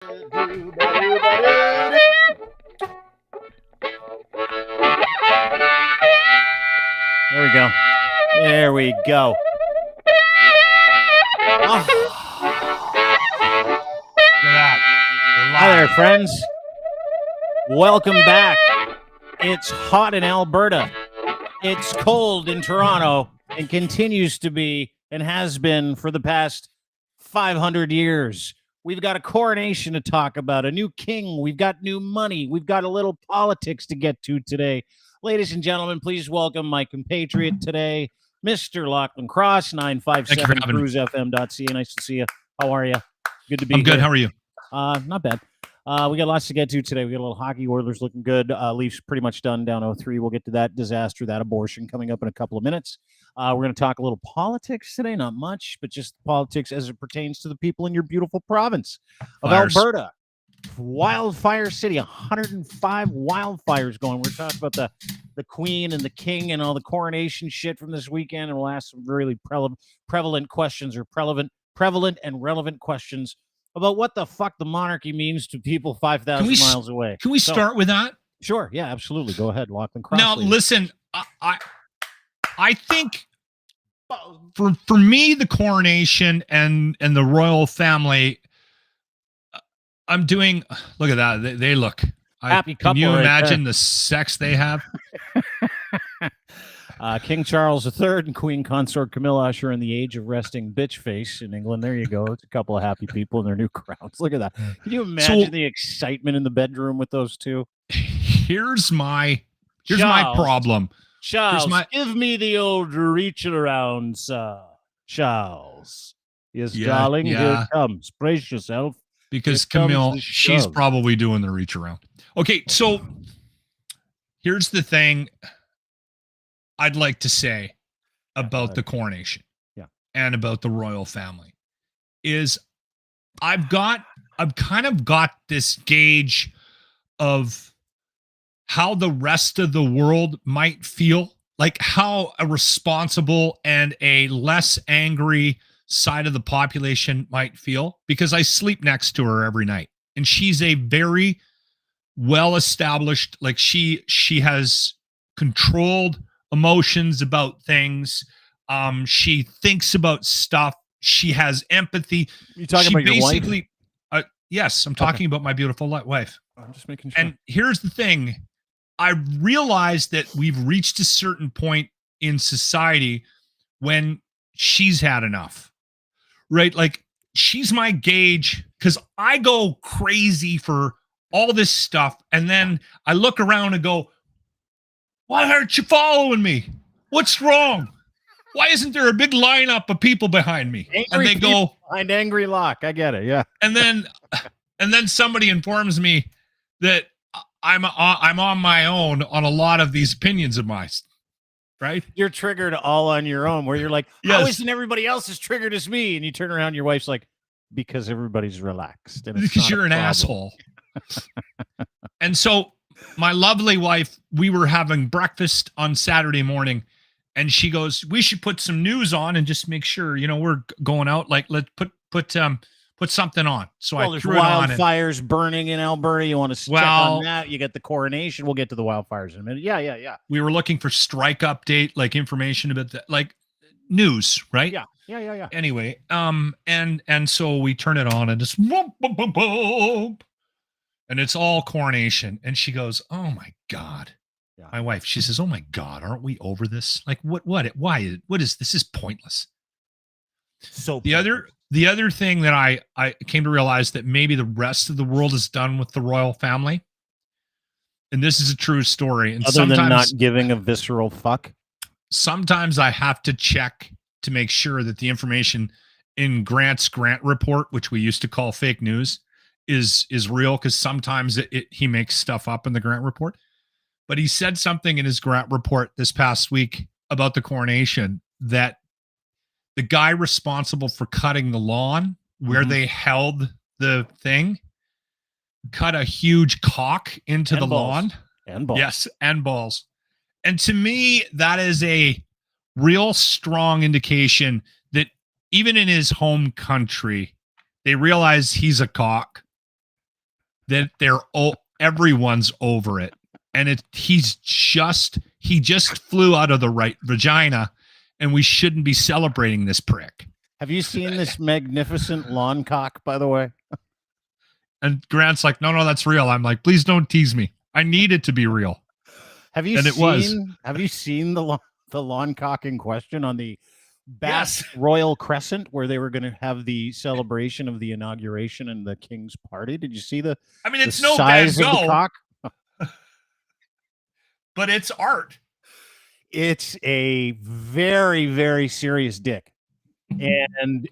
There we go. There we go. Oh. Hi there, friends. Welcome back. It's hot in Alberta. It's cold in Toronto and continues to be and has been for the past 500 years. We've got a coronation to talk about, a new king. We've got new money. We've got a little politics to get to today. Ladies and gentlemen, please welcome my compatriot today, Mr. Lochlin Cross, 957cruisefm.ca. Nice to see you. How are you? Good to be here. I'm good. How are you? Not bad. We got lots to get to today. We got a little hockey. Oilers looking good. Leafs pretty much done, down 0-3. We'll get to that disaster, that abortion coming up in a couple of minutes. We're going to talk a little politics today. Not much, but just politics as it pertains to the people in your beautiful province of Alberta. Wildfire City, 105 wildfires going. We're talking about the Queen and the King and all the coronation shit from this weekend, and we'll ask some really prevalent questions or prevalent and relevant questions about what the fuck the monarchy means to people 5,000 miles away. Can we start with that? Sure. Yeah, absolutely. Go ahead, Lochlin Cross. Now, listen, I think for me, the coronation and the royal family, I'm doing. Look at that. They look happy couple. Can you imagine there. The sex they have? King Charles III and Queen Consort Camilla usher in the age of resting bitch face in England. There you go. It's a couple of happy people in their new crowns. Look at that. Can you imagine the excitement in the bedroom with those two? Here's my problem. Charles, give me the old reaching around, sir. Charles. Yes, darling, here it comes. Brace yourself. Because Camille, she's probably doing the reach around. Okay, so here's the thing I'd like to say about the coronation and about the royal family is I've kind of got this gauge of how the rest of the world might feel, like how a responsible and a less angry side of the population might feel, because I sleep next to her every night, and she's a very well established, like she has controlled emotions about things. She thinks about stuff. She has empathy. You talking about your wife? Yes, I'm talking about my beautiful wife. I'm just making sure. And here's the thing. I realized that we've reached a certain point in society when she's had enough. Right? Like, she's my gauge, because I go crazy for all this stuff. And then I look around and go, why aren't you following me? What's wrong? Why isn't there a big lineup of people behind me? And they go behind Angry Lock. I get it. Yeah. And then somebody informs me that I'm on my own on a lot of these opinions of mine. Right? You're triggered all on your own, where you're like, how isn't everybody else as triggered as me? And you turn around, your wife's like, because everybody's relaxed. And because you're an asshole. And so my lovely wife, we were having breakfast on Saturday morning, and she goes, we should put some news on and just make sure, we're going out. Like, let's put something on. So I threw it on. Wildfires burning in Alberta. You want to check on that? You get the coronation. We'll get to the wildfires in a minute. Yeah. We were looking for strike update, like information about that, like news, right? Yeah. Anyway, and so we turn it on and just whoop, whoop, whoop, whoop, and it's all coronation. And she goes, "Oh my God." Yeah. My wife, she says, "Oh my God, aren't we over this? Like, why is this is pointless." So the other thing that I came to realize, that maybe the rest of the world is done with the royal family, and this is a true story. And other than not giving a visceral fuck, sometimes I have to check to make sure that the information in Grant's Grant report, which we used to call fake news, is real, because sometimes he makes stuff up in the Grant report. But he said something in his Grant report this past week about the coronation, that the guy responsible for cutting the lawn where they held the thing cut a huge cock into the lawn. And balls. Yes, and balls. And to me, that is a real strong indication that even in his home country, they realize he's a cock that everyone's over it. And he just flew out of the right vagina, and we shouldn't be celebrating this prick. Have you seen this magnificent lawn cock, by the way? And Grant's like, no, that's real. I'm like, please don't tease me. I need it to be real. Have you seen the lawn cock in question on the Bass Royal Crescent, where they were going to have the celebration of the inauguration and the King's party? Did you see it's the no size bad of the cock? But it's art. It's a very, very serious dick. And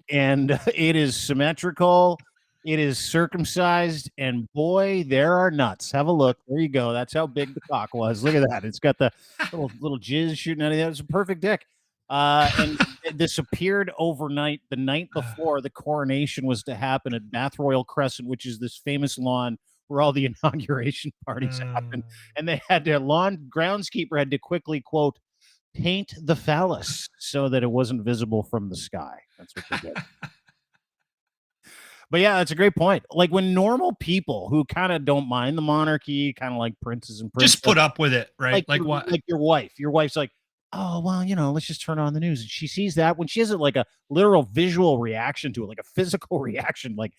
it is symmetrical. It is circumcised, and boy, there are nuts. Have a look. There you go. That's how big the cock was. Look at that. It's got the little jizz shooting out of it. It's a perfect dick. And this appeared overnight, the night before the coronation was to happen at Bath Royal Crescent, which is this famous lawn where all the inauguration parties happen. And they had their groundskeeper had to quickly, quote, paint the phallus so that it wasn't visible from the sky. That's what they did. But yeah, that's a great point. Like when normal people who kind of don't mind the monarchy, kind of like princes and princesses, just put up with it, right? Like what? Like your wife's like, oh, well, let's just turn on the news. And she sees that when she has like a literal visual reaction to it, like a physical reaction, like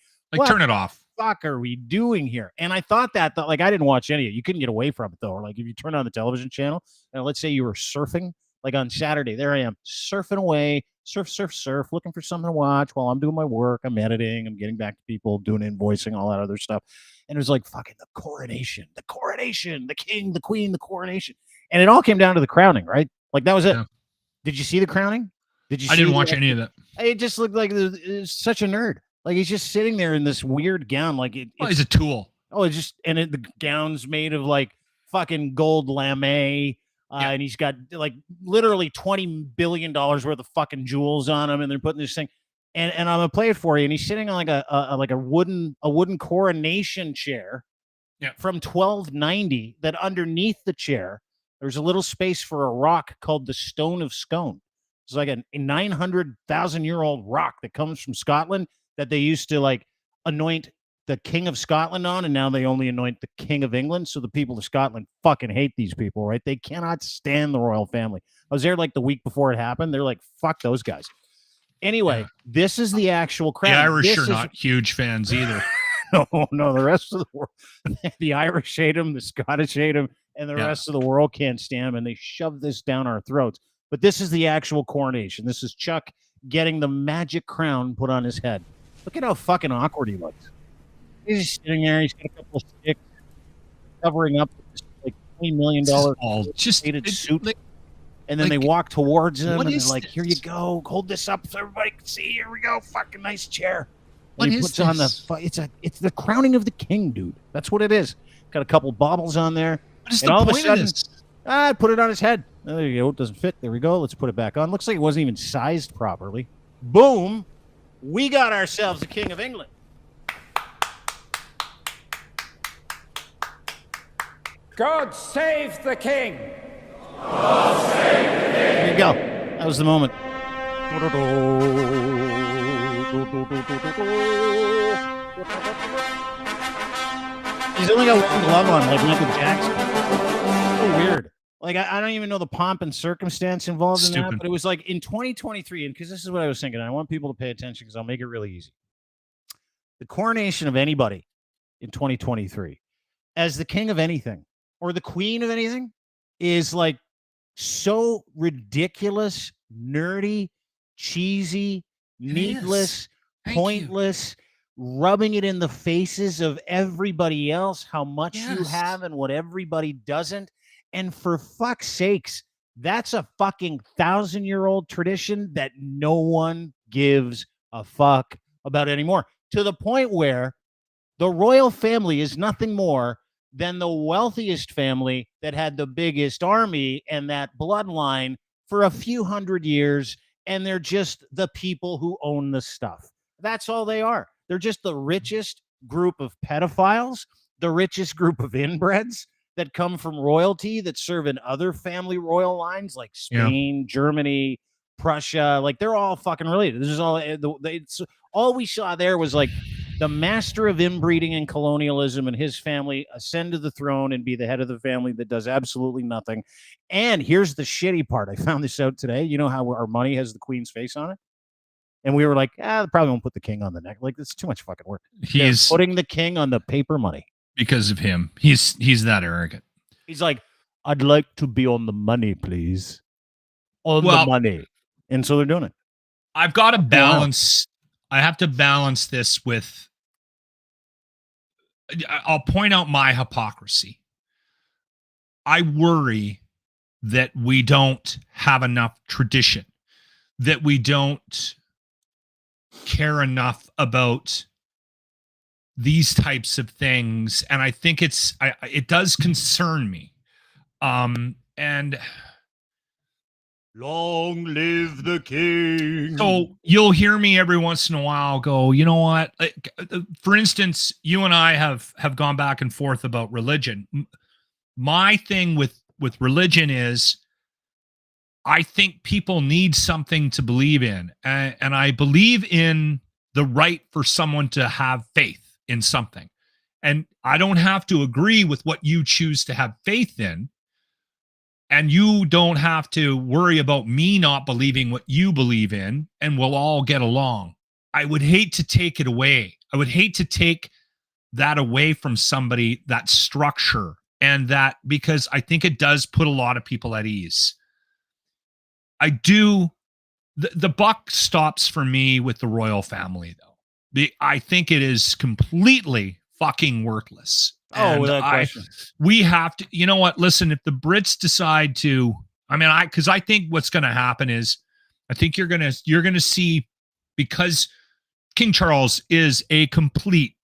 turn it off. Fuck are we doing here? And I thought that like I didn't watch any of it. You couldn't get away from it though. Or like if you turn on the television channel and let's say you were surfing, like on Saturday, there I am surfing away, surf, looking for something to watch while I'm doing my work. I'm editing, I'm getting back to people, doing invoicing, all that other stuff. And it was like fucking the coronation, the king, the queen, the coronation. And it all came down to the crowning, right? Like that was it. Yeah. Did you see the crowning? I didn't watch any of that. It just looked like it was such a nerd. Like he's just sitting there in this weird gown, like he's a tool. Oh, the gown's made of like fucking gold lame. And he's got like literally $20 billion worth of fucking jewels on him, and they're putting this thing. And I'm gonna play it for you. And he's sitting on like a wooden coronation chair, from 1290. That underneath the chair, there's a little space for a rock called the Stone of Scone. It's like a 900,000-year-old rock that comes from Scotland that they used to like anoint the King of Scotland on, and now they only anoint the King of England. So the people of Scotland fucking hate these people, right? They cannot stand the royal family. I was there like the week before it happened. They're like, fuck those guys. Anyway, this is the actual crown. The Irish are not huge fans either. No, the rest of the world, the Irish hate him, the Scottish hate him, and the rest of the world can't stand him, and they shove this down our throats. But this is the actual coronation. This is Chuck getting the magic crown put on his head. Look at how fucking awkward he looks. He's just sitting there. He's got a couple of sticks covering up this like $20 million suit. And then they walk towards him and they're like, here you go. Hold this up so everybody can see. Here we go. Fucking nice chair. And he puts on it's the crowning of the king, dude. That's what it is. Got a couple baubles on there. What is the point of this? I put it on his head. There you go. It doesn't fit. There we go. Let's put it back on. Looks like it wasn't even sized properly. Boom. We got ourselves a King of England. God save the king. God save the king. There you go. That was the moment. He's only got one glove on, like Michael Jackson. So weird. Like, I don't even know the pomp and circumstance involved in that, but it was like in 2023, and because this is what I was thinking, I want people to pay attention because I'll make it really easy. The coronation of anybody in 2023 as the king of anything or the queen of anything is like so ridiculous, nerdy, cheesy, needless, pointless, rubbing it in the faces of everybody else, how much you have and what everybody doesn't. And for fuck's sakes, that's a fucking 1,000-year-old tradition that no one gives a fuck about anymore. To the point where the royal family is nothing more than the wealthiest family that had the biggest army and that bloodline for a few hundred years. And they're just the people who own the stuff. That's all they are. They're just the richest group of pedophiles, the richest group of inbreds that come from royalty that serve in other family royal lines like Spain, Germany, Prussia. Like they're all fucking related. This is all. All we saw there was like the master of inbreeding and colonialism and his family ascend to the throne and be the head of the family that does absolutely nothing. And here's the shitty part. I found this out today. You know how our money has the Queen's face on it? And we were like, probably won't put the king on the neck. Like, it's too much fucking work. He's putting the king on the paper money. Because of him. He's that arrogant. He's like, I'd like to be on the money, please. On the money. And so they're doing it. I've got to balance. I have to balance this with, I'll point out my hypocrisy. I worry that we don't have enough tradition, that we don't care enough about these types of things. And I think it does concern me. And long live the king. So you'll hear me every once in a while go, you know what? For instance, you and I have gone back and forth about religion. My thing with religion is I think people need something to believe in. And I believe in the right for someone to have faith in something. And I don't have to agree with what you choose to have faith in. And you don't have to worry about me not believing what you believe in, and we'll all get along. I would hate to take it away. I would hate to take that away from somebody, that structure, and that, because I think it does put a lot of people at ease. I do. The buck stops for me with the royal family, though. I think it is completely fucking worthless. Oh, without question. We have to, you know what? Listen, if the Brits decide to, because I think what's going to happen is, I think you're going to see, because King Charles is a complete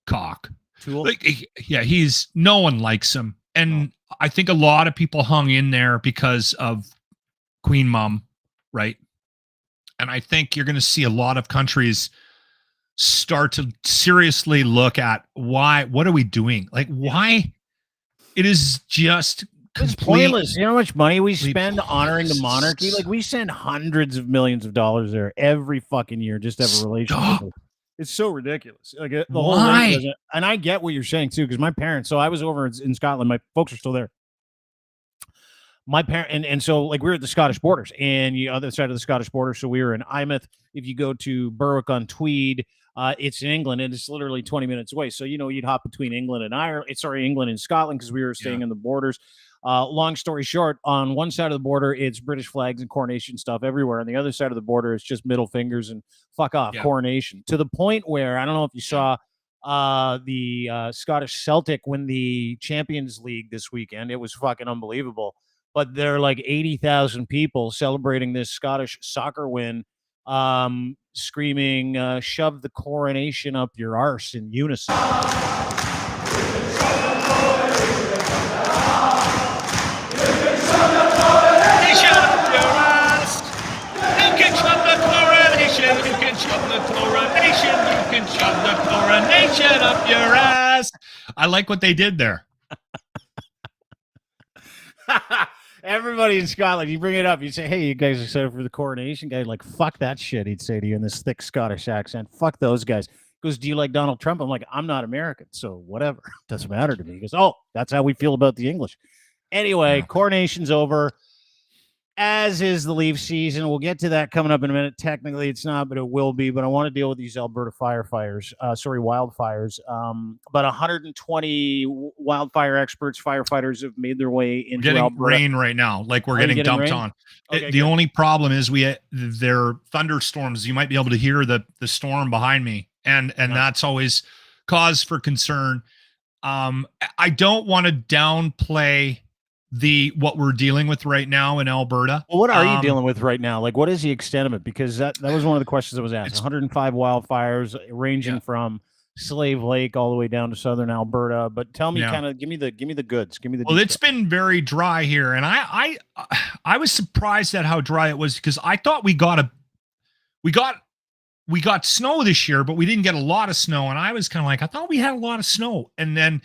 cock. No one likes him. And I think a lot of people hung in there because of Queen Mum, right? And I think you're going to see a lot of countries start to seriously look at what are we doing? Like, why? It is just it's pointless. You know how much money we spend honoring the monarchy? Like, we send hundreds of millions of dollars there every fucking year just to have a relationship. It's so ridiculous. Like, the whole thing doesn't, and I get what you're saying too, because my parents, so I was over in Scotland, my folks are still there. My parent, and so like we were at the Scottish borders, and the other side of the Scottish border. So we were in Eyemouth. If you go to Berwick-on-Tweed, it's in England, and it's literally 20 minutes away. So you'd hop between England and England and Scotland, because we were staying in the borders. Long story short, on one side of the border, it's British flags and Coronation stuff everywhere. On the other side of the border, it's just middle fingers and fuck off, Coronation. To the point where, I don't know if you saw the Scottish Celtic win the Champions League this weekend. It was fucking unbelievable. But there are like 80,000 people celebrating this Scottish soccer win, screaming, shove the coronation up your arse in unison. Up your ass. I like what they did there. Everybody in Scotland, you bring it up, you say, hey, you guys are excited for the coronation? Guy, like, fuck that shit, he'd say to you in this thick Scottish accent. Fuck those guys. He goes, do you like Donald Trump? I'm like, I'm not American, so whatever. Doesn't matter to me. He goes, oh, that's how we feel about the English. Anyway, coronation's over, as is the leaf season. We'll get to that coming up in a minute. Technically, it's not, but it will be. But I want to deal with these Alberta wildfires. About 120 wildfire experts, firefighters have made their way into Alberta. Getting rain right now, like we're getting dumped on. Okay, the only problem is there are thunderstorms. You might be able to hear the storm behind me, and that's always cause for concern. I don't want to downplay what we're dealing with right now in Alberta. Well, what are you dealing with right now? Like, what is the extent of it? Because that was one of the questions that was asked. 105 wildfires ranging from Slave Lake all the way down to southern Alberta. But tell me, kind of give me the goods. Give me the details. It's been very dry here, and I was surprised at how dry it was, because I thought we got snow this year, but we didn't get a lot of snow, and I was kind of like, I thought we had a lot of snow, and then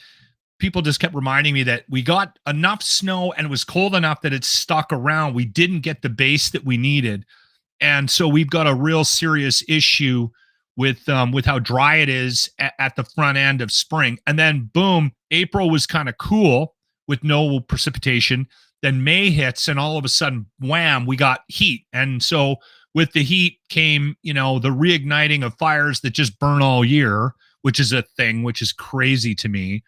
people just kept reminding me that we got enough snow and it was cold enough that it stuck around. We didn't get the base that we needed. And so we've got a real serious issue with how dry it is at the front end of spring. And then boom, April was kind of cool with no precipitation. Then May hits, and all of a sudden, wham, we got heat. And so with the heat came, the reigniting of fires that just burn all year, which is a thing, which is crazy to me.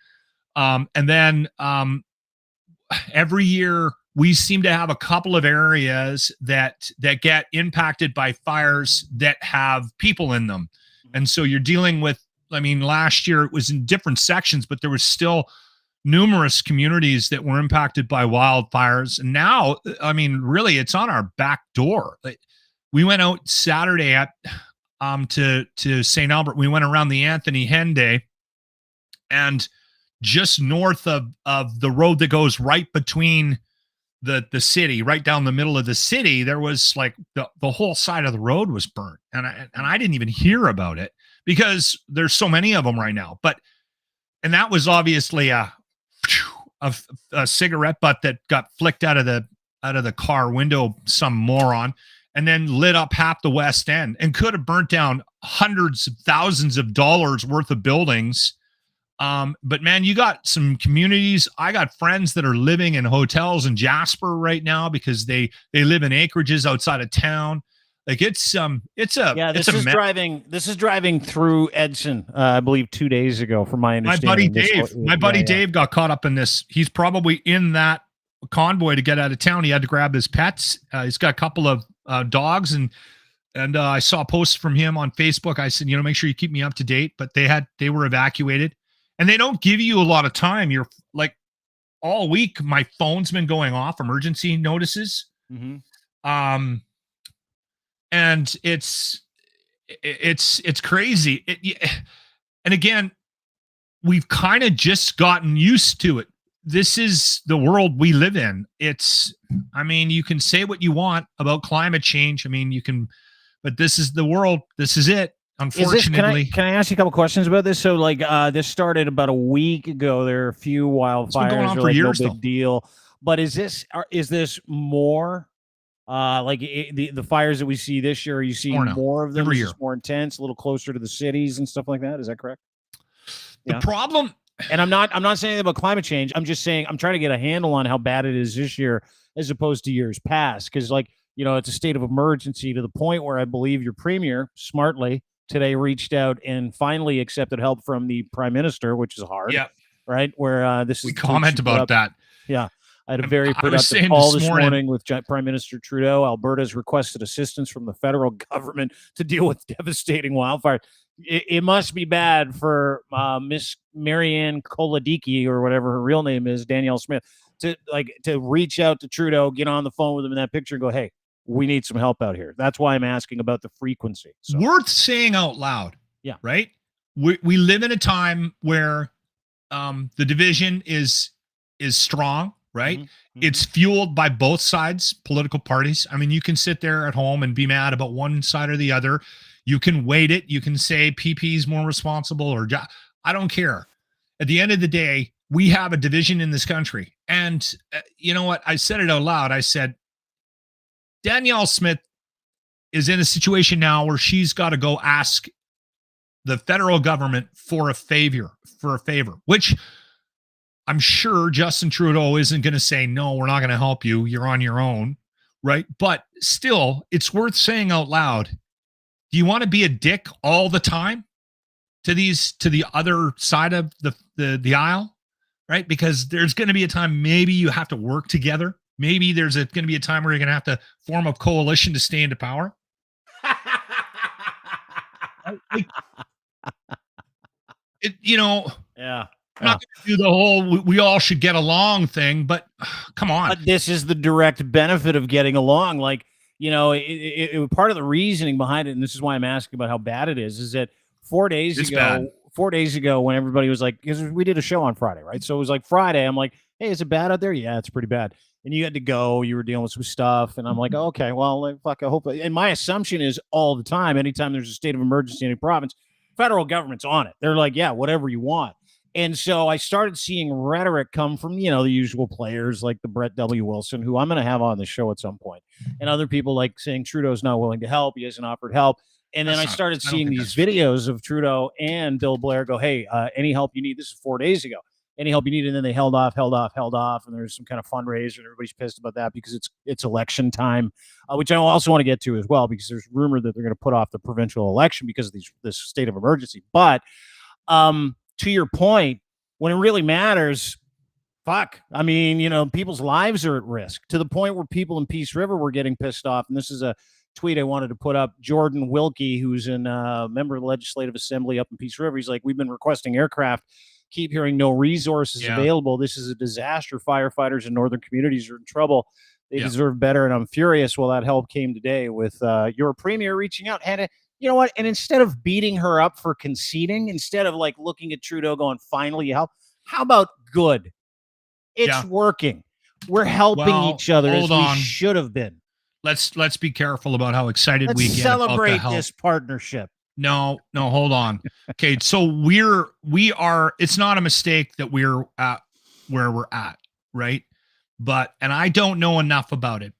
And then every year we seem to have a couple of areas that get impacted by fires that have people in them. And so you're dealing with, last year it was in different sections, but there was still numerous communities that were impacted by wildfires. And now, really it's on our back door. We went out Saturday to St. Albert. We went around the Anthony Henday, and just north of the road that goes right between the city, right down the middle of the city, there was like the whole side of the road was burnt. And I didn't even hear about it because there's so many of them right now. And that was obviously a cigarette butt that got flicked out of the car window, some moron, and then lit up half the West End and could have burnt down hundreds of thousands of dollars worth of buildings. But man, you got some communities. I got friends that are living in hotels in Jasper right now because they live in acreages outside of town. Like this is driving through Edson, I believe 2 days ago, from my understanding. My buddy Dave got caught up in this. He's probably in that convoy to get out of town. He had to grab his pets. He's got a couple of dogs, and I saw a post from him on Facebook. I said, make sure you keep me up to date. But they were evacuated, and they don't give you a lot of time. You're like, all week my phone's been going off emergency notices. Mm-hmm. And it's crazy. And again, we've kind of just gotten used to it. This is the world we live in. You can say what you want about climate change. But this is the world. This is it. Unfortunately. Can I ask you a couple questions about this? So this started about a week ago. There are a few wildfires. It's been going on for years, no big deal. But is this more the fires that we see this year? Are you seeing more of them? Every year. More intense, a little closer to the cities and stuff like that? Is that correct? The problem, and I'm not saying anything about climate change. I'm just saying I'm trying to get a handle on how bad it is this year as opposed to years past. Because it's a state of emergency to the point where I believe your premier smartly today reached out and finally accepted help from the prime minister, which is hard. Yeah. Right. Where we comment about that. Yeah. I had a very productive call this morning with Prime Minister Trudeau. Alberta's requested assistance from the federal government to deal with devastating wildfires. It must be bad for Miss Marianne Koladiki, or whatever her real name is, Danielle Smith, to reach out to Trudeau, get on the phone with him in that picture and go, hey, we need some help out here. That's why I'm asking about the frequency. So. Worth saying out loud. Yeah. Right? We live in a time where the division is strong. Right? Mm-hmm. It's fueled by both sides, political parties. You can sit there at home and be mad about one side or the other. You can weight it. You can say PP is more responsible, or I don't care. At the end of the day, we have a division in this country. And you know what? I said it out loud. I said, Danielle Smith is in a situation now where she's got to go ask the federal government for a favor, which I'm sure Justin Trudeau isn't going to say, no, we're not going to help you. You're on your own, right? But still, it's worth saying out loud. Do you want to be a dick all the time to the other side of the aisle, right? Because there's going to be a time maybe you have to work together. Maybe there's going to be a time where you're going to have to form a coalition to stay into power. Yeah. I'm not going to do the whole we all should get along thing, but come on. But this is the direct benefit of getting along. Part of the reasoning behind it, and this is why I'm asking about how bad it is that 4 days ago, when everybody was like, because we did a show on Friday, right? So it was like Friday. I'm like, hey, is it bad out there? Yeah, it's pretty bad. And you had to go. You were dealing with some stuff, and I'm like, oh, okay, well, fuck, I hope. And my assumption is all the time, anytime there's a state of emergency in a province, federal government's on it. They're like, yeah, whatever you want. And so I started seeing rhetoric come from, the usual players like the Brett W. Wilson, who I'm going to have on the show at some point, and other people like saying Trudeau's not willing to help. He hasn't offered help. And then I started seeing these videos of Trudeau and Bill Blair go, hey, any help you need? This is 4 days ago. Any help you need? And then they held off. And there's some kind of fundraiser, and everybody's pissed about that because it's election time, which I also want to get to as well, because there's rumor that they're going to put off the provincial election because of this state of emergency. But to your point, when it really matters, fuck. I mean, people's lives are at risk to the point where people in Peace River were getting pissed off. And this is a tweet I wanted to put up. Jordan Wilkie, who's a member of the Legislative Assembly up in Peace River, he's like, we've been requesting aircraft, keep hearing no resources available. This is a disaster. Firefighters in northern communities are in trouble. They deserve better. And I'm furious. Well, that help came today with your premier reaching out. And you know what? And instead of beating her up for conceding, instead of like looking at Trudeau going, finally you help, how about good? It's working. We're helping each other as we should have been. Let's be careful about how excited we get celebrate about the help. This partnership. No, hold on. Okay, so we are. It's not a mistake that we're at where we're at, right? And I don't know enough about it,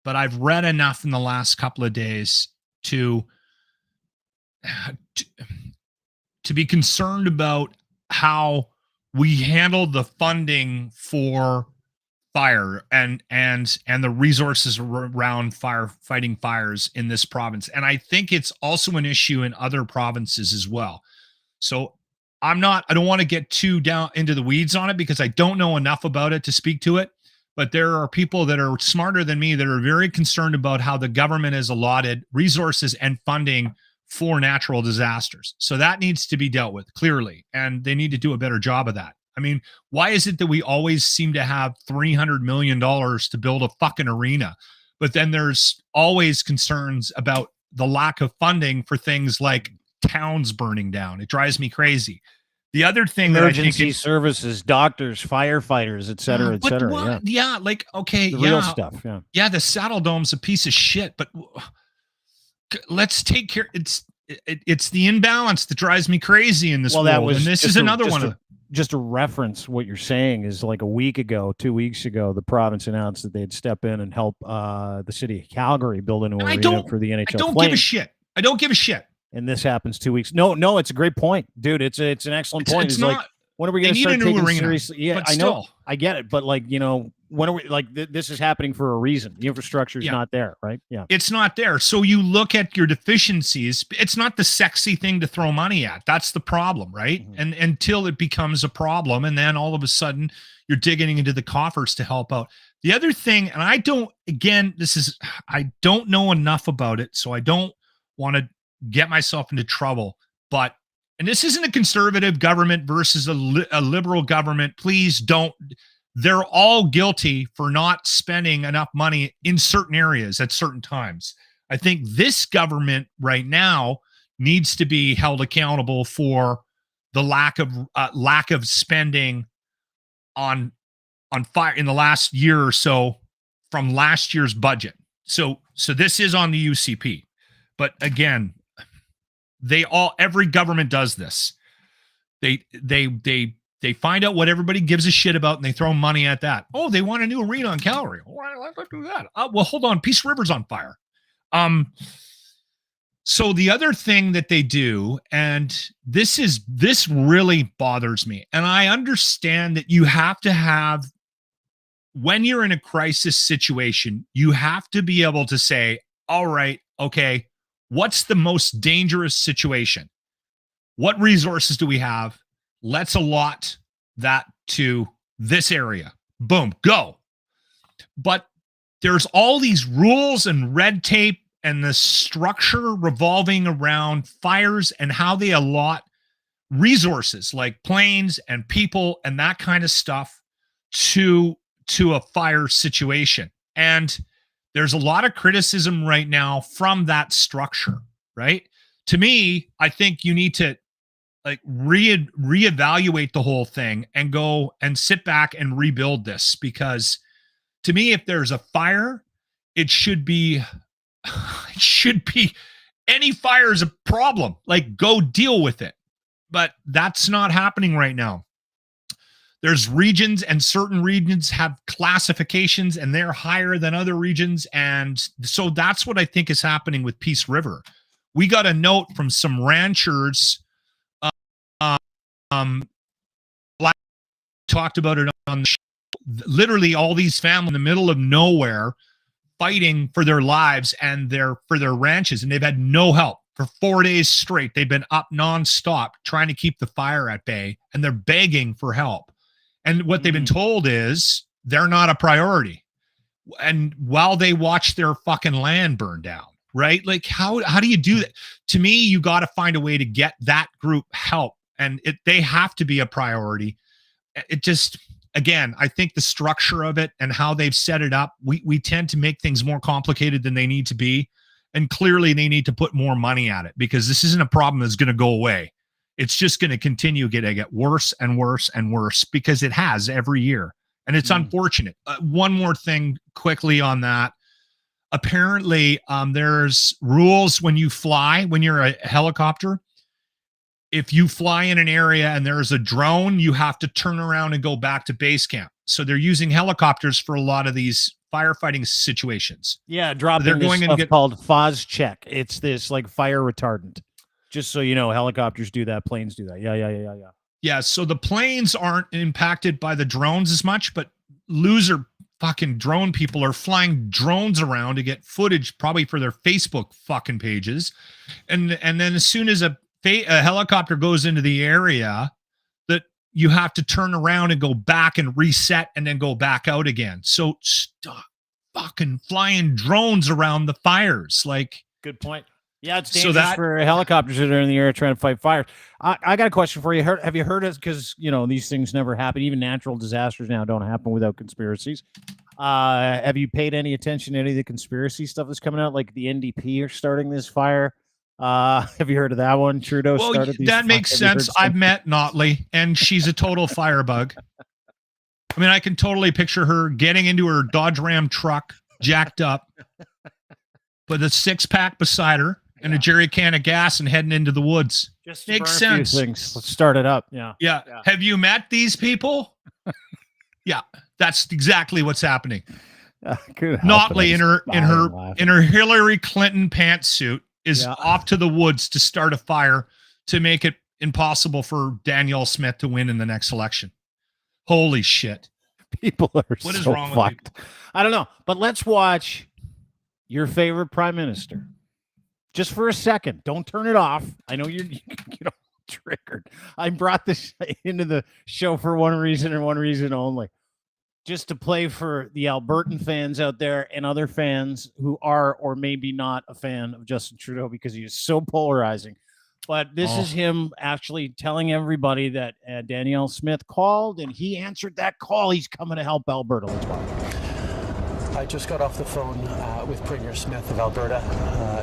but I've read enough in the last couple of days to be concerned about how we handled the funding for fire and the resources around fighting fires in this province. And I think it's also an issue in other provinces as well. So I don't want to get too down into the weeds on it because I don't know enough about it to speak to it. But there are people that are smarter than me that are very concerned about how the government has allotted resources and funding for natural disasters. So that needs to be dealt with clearly, and they need to do a better job of that. I mean, why is it that we always seem to have $300 million to build a fucking arena, but then there's always concerns about the lack of funding for things like towns burning down? It drives me crazy. The other thing emergency services, doctors, firefighters, et cetera, et cetera. Yeah. Like, okay. The real stuff. Yeah. Yeah. The Saddle Dome's a piece of shit, but let's take care. It's the imbalance that drives me crazy in this world. And this is another one. Just to reference what you're saying is like 2 weeks ago, the province announced that they'd step in and help the city of Calgary build a new arena for the NHL. I don't give a shit. And this happens 2 weeks. No, it's a great point, dude. It's an excellent point. It's like, when are we going to start taking it seriously? Yeah, I know. I get it. But like, when are we this is happening for a reason. The infrastructure is not there, right? Yeah. It's not there. So you look at your deficiencies. It's not the sexy thing to throw money at. That's the problem, right? Mm-hmm. And until it becomes a problem, and then all of a sudden you're digging into the coffers to help out. The other thing, and I don't know enough about it, so I don't want to get myself into trouble, and this isn't a conservative government versus a liberal government. Please don't. They're all guilty for not spending enough money in certain areas at certain times. I think this government right now needs to be held accountable for the lack of spending on fire in the last year or so from last year's budget. So this is on the UCP, but again, every government does this. They find out what everybody gives a shit about and they throw money at that. Oh, they want a new arena in Calgary. All right, let's do that. Well, hold on. Peace River's on fire. So the other thing that they do, and this really bothers me, and I understand that you have to have, when you're in a crisis situation, you have to be able to say, all right, okay, what's the most dangerous situation? What resources do we have? Let's allot that to this area. Boom, go. But there's all these rules and red tape and the structure revolving around fires and how they allot resources like planes and people and that kind of stuff to a fire situation. And there's a lot of criticism right now from that structure, right? To me, I think you need to reevaluate the whole thing and go and sit back and rebuild this, because to me, if there's a fire, it should be any fire is a problem. Like, go deal with it. But that's not happening right now. There's regions, and certain regions have classifications and they're higher than other regions. And so that's what I think is happening with Peace River. We got a note from some ranchers. Talked about it on the show. Literally all these families in the middle of nowhere fighting for their lives and for their ranches, and they've had no help for 4 days straight. They've been up nonstop trying to keep the fire at bay, and they're begging for help. And what they've been told is they're not a priority. And while they watch their fucking land burn down, right? Like how do you do that? To me, you got to find a way to get that group help, and they have to be a priority. It just, again, I think the structure of it and how they've set it up, we tend to make things more complicated than they need to be. And clearly they need to put more money at it, because this isn't a problem that's going to go away. It's just going to continue to get worse and worse and worse, because it has every year. And it's unfortunate. One more thing quickly on that. Apparently there's rules when you fly, when you're a helicopter. If you fly in an area and there's a drone, you have to turn around and go back to base camp. So they're using helicopters for a lot of these firefighting situations. Yeah, dropping this stuff called FOS check. It's this like fire retardant. Just so you know, helicopters do that, planes do that. Yeah. Yeah, so the planes aren't impacted by the drones as much, but loser fucking drone people are flying drones around to get footage, probably for their Facebook fucking pages. And then as soon as a helicopter goes into the area, that you have to turn around and go back and reset and then go back out again. So stop fucking flying drones around the fires. Like, good point. Yeah, it's dangerous for helicopters that are in the air trying to fight fires. I got a question for you. Have you heard it? Because, you know, these things never happen. Even natural disasters now don't happen without conspiracies. Have you paid any attention to any of the conspiracy stuff that's coming out? Like the NDP are starting this fire. Have you heard of that one? Trudeau started these. That makes sense. I've met Notley, and she's a total firebug. I mean, I can totally picture her getting into her Dodge Ram truck, jacked up, with a 6-pack beside her and a jerry can of gas, and heading into the woods. Just makes sense. Let's start it up. Yeah. Have you met these people? Yeah, that's exactly what's happening. Notley in her Hillary Clinton pantsuit is off to the woods to start a fire to make it impossible for Danielle Smith to win in the next election. Holy shit. People are what is wrong with people? I don't know, but let's watch your favorite prime minister just for a second. Don't turn it off. I know you're triggered. I brought this into the show for one reason and one reason only. Just to play for the Albertan fans out there and other fans who are or maybe not a fan of Justin Trudeau, because he is so polarizing. But this is him actually telling everybody that Danielle Smith called, and he answered that call. He's coming to help Alberta. Let's watch. I just got off the phone with Premier Smith of Alberta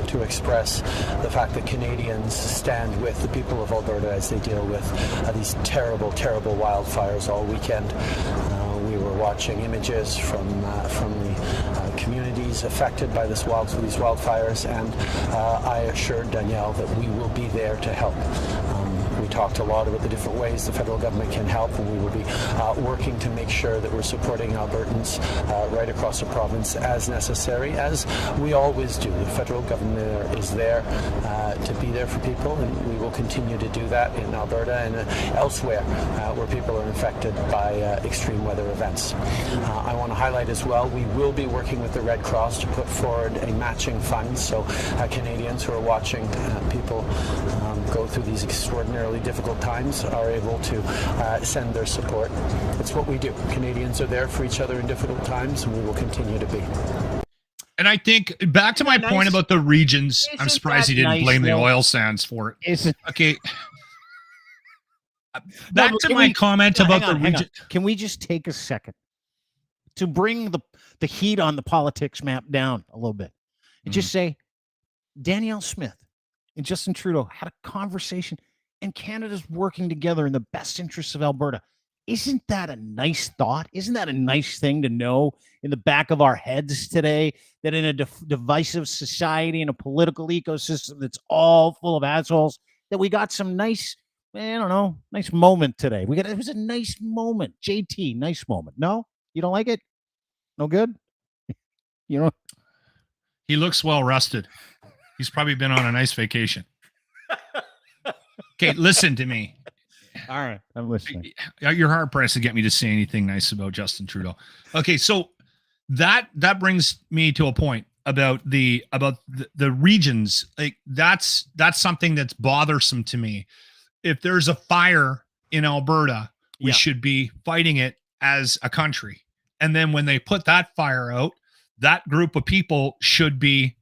to express the fact that Canadians stand with the people of Alberta as they deal with these terrible, terrible wildfires all weekend. We were watching images from the communities affected by these wildfires, and I assured Danielle that we will be there to help. We talked a lot about the different ways the federal government can help, and we will be working to make sure that we're supporting Albertans right across the province as necessary, as we always do. The federal government is there to be there for people, and we will continue to do that in Alberta and elsewhere where people are affected by extreme weather events. I want to highlight as well, we will be working with the Red Cross to put forward a matching fund, so Canadians who are watching people go through these extraordinarily difficult times are able to send their support. It's what we do. Canadians are there for each other in difficult times, and we will continue to be. And I think, back to my point about the regions, I'm surprised he didn't blame the oil sands for it. Okay. Back to my comment about the region. Can we just take a second to bring the heat on the politics map down a little bit and just say Danielle Smith and Justin Trudeau had a conversation, and Canada's working together in the best interests of Alberta. Isn't that a nice thought? Isn't that a nice thing to know in the back of our heads today, that in a divisive society, in a political ecosystem that's all full of assholes, that we got some nice, nice moment today. It was a nice moment. JT, nice moment. No? You don't like it? No good? He looks well rested. He's probably been on a nice vacation. Okay, listen to me. All right, I'm listening. You're hard pressed to get me to say anything nice about Justin Trudeau. Okay, so that brings me to a point about the regions. Like that's something that's bothersome to me. If there's a fire in Alberta, we should be fighting it as a country. And then when they put that fire out, that group of people should be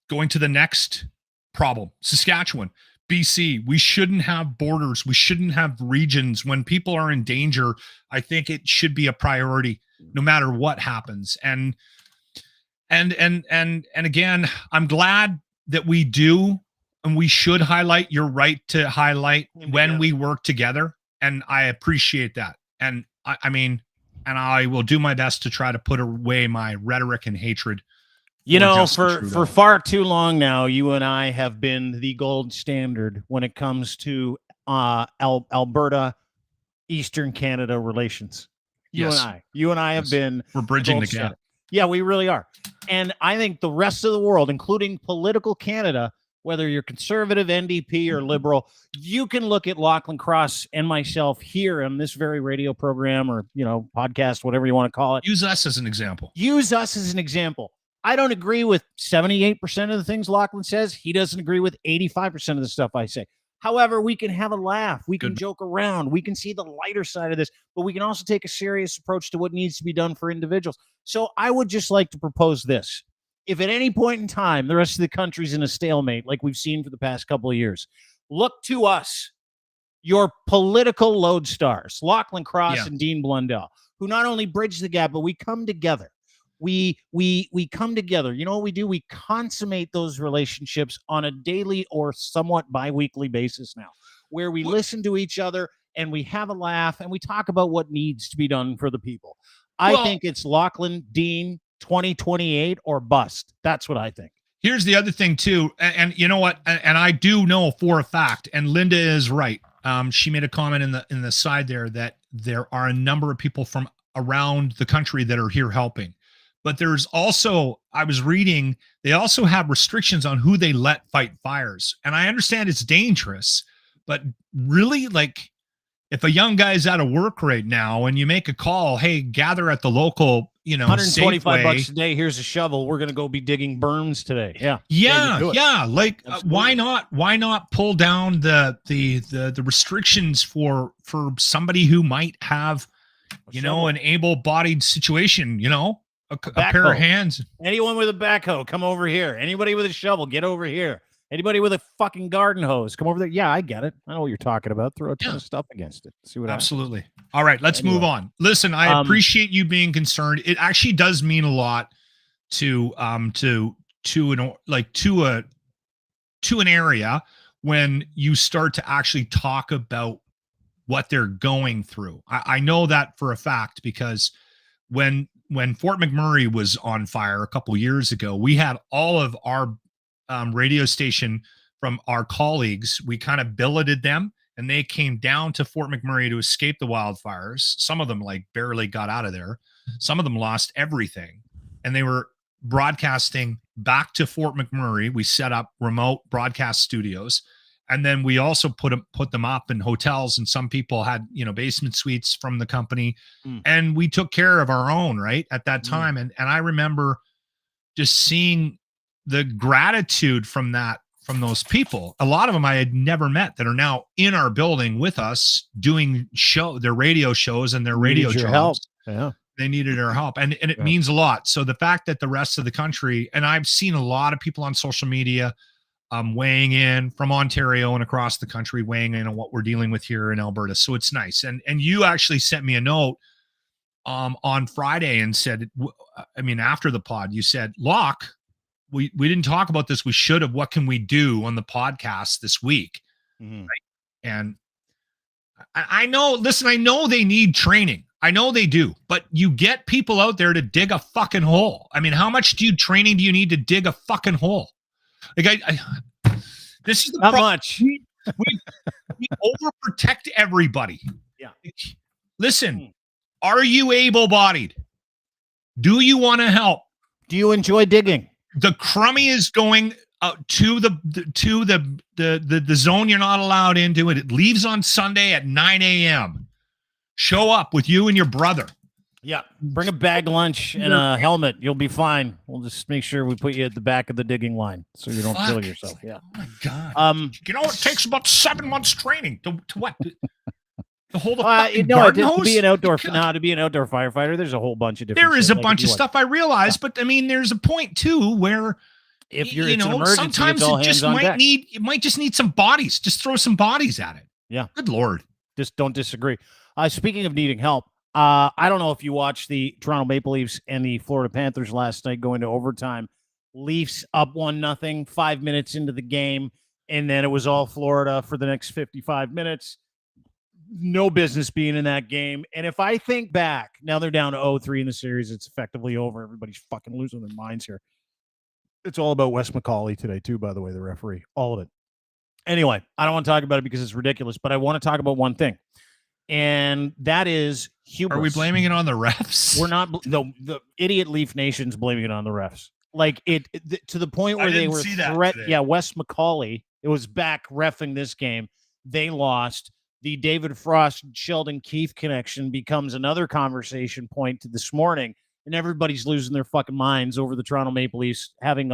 going to the next problem. Saskatchewan, BC, we shouldn't have borders. We shouldn't have regions. When people are in danger, I think it should be a priority no matter what happens. And again, I'm glad that we do, and we should highlight. You're right to highlight when we work together. And I appreciate that. And I mean, and I will do my best to try to put away my rhetoric and hatred. You know, for far too long now, you and I have been the gold standard when it comes to Alberta, Eastern Canada relations. You and I have been. We're bridging the gap. Yeah, we really are. And I think the rest of the world, including political Canada, whether you're conservative, NDP, or liberal, you can look at Lochlin Cross and myself here on this very radio program or, podcast, whatever you want to call it. Use us as an example. I don't agree with 78% of the things Lochlin says. He doesn't agree with 85% of the stuff I say. However, we can have a laugh. We can joke around. We can see the lighter side of this, but we can also take a serious approach to what needs to be done for individuals. So I would just like to propose this. If at any point in time, the rest of the country's in a stalemate, like we've seen for the past couple of years, look to us, your political lodestars, Lochlin Cross and Dean Blundell, who not only bridge the gap, but we come together. We come together. You know what we do? We consummate those relationships on a daily or somewhat bi-weekly basis now, where we listen to each other and we have a laugh and we talk about what needs to be done for the people. I think it's Lochlin, Dean, 2028 or bust. That's what I think. Here's the other thing too. And you know what? And I do know for a fact, and Linda is right. She made a comment in the side there that there are a number of people from around the country that are here helping. But there's also, I was reading, they also have restrictions on who they let fight fires. And I understand it's dangerous, but really, like, if a young guy's out of work right now and you make a call, hey, gather at the local, $125 Safeway. a day. Here's a shovel. We're going to go be digging berms today. Yeah. Like, why not pull down the restrictions for somebody who might have, an able-bodied situation, a pair of hands. Anyone with a backhoe, come over here. Anybody with a shovel, get over here. Anybody with a fucking garden hose, come over there. Yeah, I get it. I know what you're talking about. Throw a ton of stuff against it. See what Absolutely. Happens. All right, let's move on. Listen, I appreciate you being concerned. It actually does mean a lot to an area when you start to actually talk about what they're going through. I know that for a fact because when Fort McMurray was on fire a couple years ago, we had all of our radio station from our colleagues. We kind of billeted them and they came down to Fort McMurray to escape the wildfires. Some of them barely got out of there. Some of them lost everything and they were broadcasting back to Fort McMurray. We set up remote broadcast studios. And then we also put them up in hotels, and some people had, basement suites from the company, and we took care of our own right at that time. And I remember just seeing the gratitude from those people. A lot of them I had never met that are now in our building with us doing their radio shows and their radio jobs. Help. Yeah. They needed our help. And it means a lot. So the fact that the rest of the country, and I've seen a lot of people on social media weighing in from Ontario and across the country, weighing in on what we're dealing with here in Alberta. So it's nice. And you actually sent me a note on Friday and said, after the pod, you said, Locke, we didn't talk about this. We should have. What can we do on the podcast this week? Mm-hmm. Right? And I know they need training. I know they do, but you get people out there to dig a fucking hole. How much training do you need to dig a fucking hole? Like this is the not problem. Much. We overprotect everybody. Yeah. Listen, are you able-bodied? Do you want to help? Do you enjoy digging? The crummy is going to the zone you're not allowed into. It leaves on Sunday at 9 a.m. Show up with you and your brother. Yeah, bring a bag lunch and a helmet. You'll be fine. We'll just make sure we put you at the back of the digging line so you don't kill yourself. Yeah. Oh my God. It takes about 7 months training to what? To hold a fucking garden hose? To be an outdoor firefighter, there's a whole bunch of different. There is a bunch of stuff I realize, but I mean, there's a point too where if you're an emergency, sometimes it might just need some bodies. Just throw some bodies at it. Yeah. Good Lord. Just don't disagree. Speaking of needing help, I don't know if you watched the Toronto Maple Leafs and the Florida Panthers last night going to overtime. Leafs up 1-0, 5 minutes into the game, and then it was all Florida for the next 55 minutes. No business being in that game. And if I think back, now they're down to 0-3 in the series. It's effectively over. Everybody's fucking losing their minds here. It's all about Wes McCauley today, too, by the way, the referee. All of it. Anyway, I don't want to talk about it because it's ridiculous, but I want to talk about one thing. And that is hubris. Are we blaming it on the refs? We're not. No, the idiot Leaf Nation's blaming it on the refs. Like to the point where they were Wes McCauley, it was back reffing this game. They lost. The David Frost Sheldon Keefe connection becomes another conversation point to this morning, and everybody's losing their fucking minds over the Toronto Maple Leafs having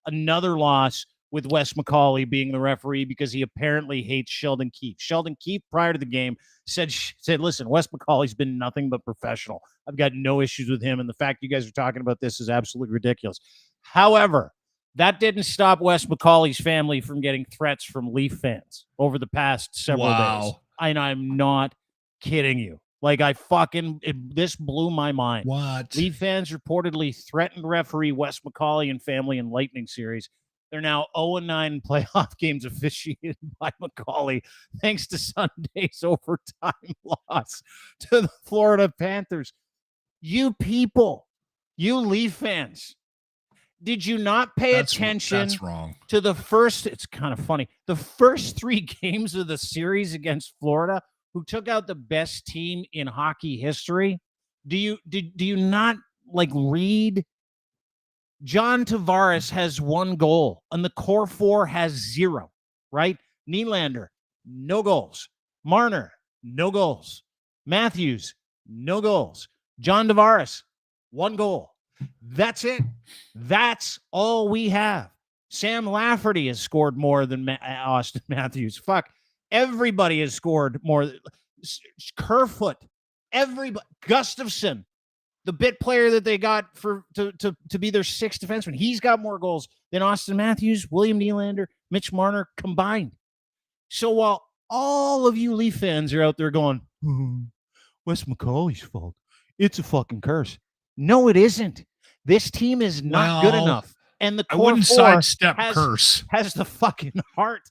another loss with Wes McCauley being the referee because he apparently hates Sheldon Keefe. Sheldon Keefe, prior to the game, said, listen, Wes McCauley's been nothing but professional. I've got no issues with him, and the fact you guys are talking about this is absolutely ridiculous. However, that didn't stop Wes McCauley's family from getting threats from Leaf fans over the past several days. And I'm not kidding you. Like, this blew my mind. What? Leaf fans reportedly threatened referee Wes McCauley and family in Lightning series. They're now 0-9 playoff games officiated by McCauley, thanks to Sunday's overtime loss to the Florida Panthers. You people, you Leaf fans, did you not pay attention to the first, it's kind of funny, the first 3 games of the series against Florida, who took out the best team in hockey history? Do you not read? John Tavares has 1 goal, and the core 4 has 0, right? Nylander, no goals. Marner, no goals. Matthews, no goals. John Tavares, 1 goal. That's it. That's all we have. Sam Lafferty has scored more than Austin Matthews. Fuck. Everybody has scored more. Kerfoot, everybody. Gustafsson, the bit player that they got to be their 6th defenseman, he's got more goals than Austin Matthews, William Nylander, Mitch Marner combined. So while all of you Leaf fans are out there going, Wes McCauley's fault, it's a fucking curse. No, it isn't. This team is not good enough. And the core 4 has the fucking heart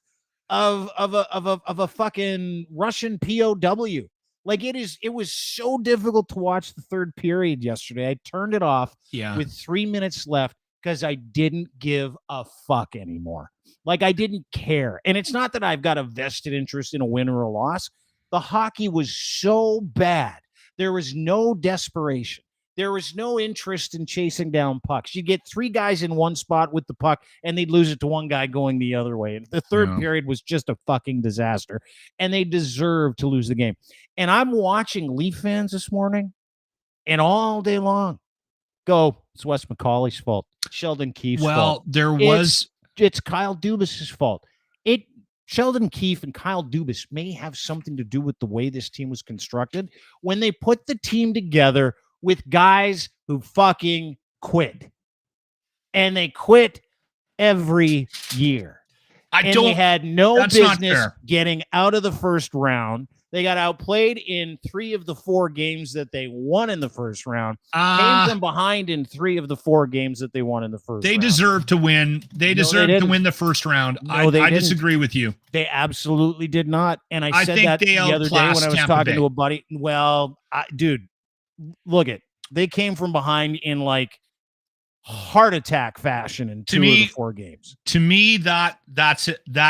of a fucking Russian POW. Like, it was so difficult to watch the third period yesterday. I turned it off with 3 minutes left because I didn't give a fuck anymore. Like, I didn't care. And it's not that I've got a vested interest in a win or a loss. The hockey was so bad. There was no desperation. There was no interest in chasing down pucks. You get 3 guys in one spot with the puck, and they'd lose it to one guy going the other way. And the third period was just a fucking disaster, and they deserved to lose the game. And I'm watching Leaf fans this morning, and all day long, it's Wes McCauley's fault, Sheldon Keefe's fault. It's Kyle Dubas's fault. Sheldon Keefe and Kyle Dubas may have something to do with the way this team was constructed when they put the team together with guys who fucking quit. And they quit every year. They had no business getting out of the first round. They got outplayed in 3 of the 4 games that they won in the first round. Came from behind in 3 of the 4 games that they won in the first round. They deserve to win. They deserve to win the first round. I disagree with you. They absolutely did not. And I said that the other day when I was talking to a buddy. Well, dude, look it. They came from behind in heart attack fashion in 2 of the 4 games. To me, that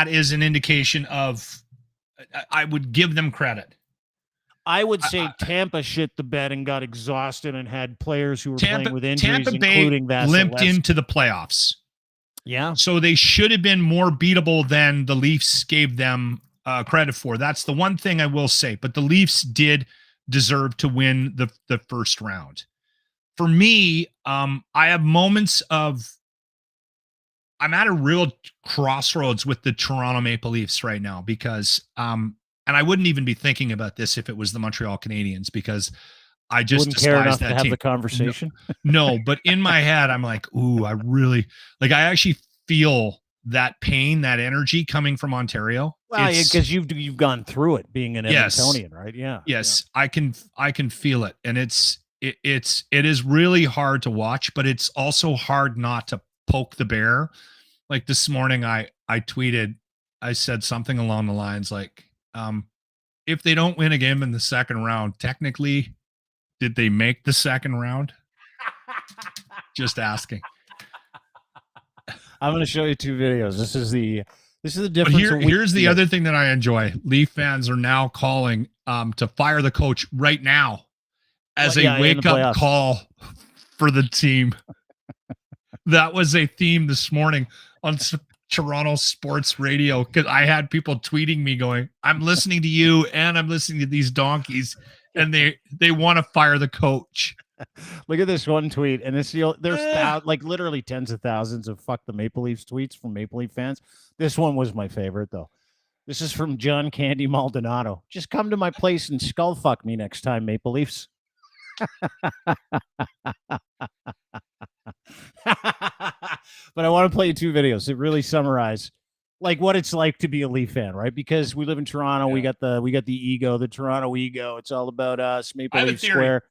is an indication of. I would give them credit. I would say Tampa shit the bed and got exhausted and had players who were playing with injuries, including that. Limped into the playoffs. Yeah. So they should have been more beatable than the Leafs gave them credit for. That's the one thing I will say. But the Leafs did deserve to win the first round. For me, I have moments of I'm at a real crossroads with the Toronto Maple Leafs right now because and I wouldn't even be thinking about this if it was the Montreal Canadiens because I just wouldn't care enough despise that to have team. the conversation. No, but in my head, I'm like, ooh, I really like. I actually feel that pain, that energy coming from Ontario. Well, because you've gone through it being an Edmontonian, right? Yeah. Yes, yeah. I can feel it, and it is really hard to watch, but it's also hard not to poke the bear. Like this morning, I tweeted, I said something along the lines like, if they don't win a game in the second round, technically, did they make the second round? Just asking. I'm going to show you 2 videos. This is the difference. But here's the other thing that I enjoy. Leaf fans are now calling to fire the coach right now as a wake up call for the team. That was a theme this morning on Toronto sports radio because I had people tweeting me going, I'm listening to you and I'm listening to these donkeys and they want to fire the coach. Look at this one tweet, and there's like literally tens of thousands of "fuck the Maple Leafs" tweets from Maple Leaf fans. This one was my favorite, though. This is from John Candy Maldonado. Just come to my place and skull fuck me next time, Maple Leafs. But I want to play you 2 videos that really summarize like what it's like to be a Leaf fan, right? Because we live in Toronto, we got the ego, the Toronto ego. It's all about us, Maple Leaf Square.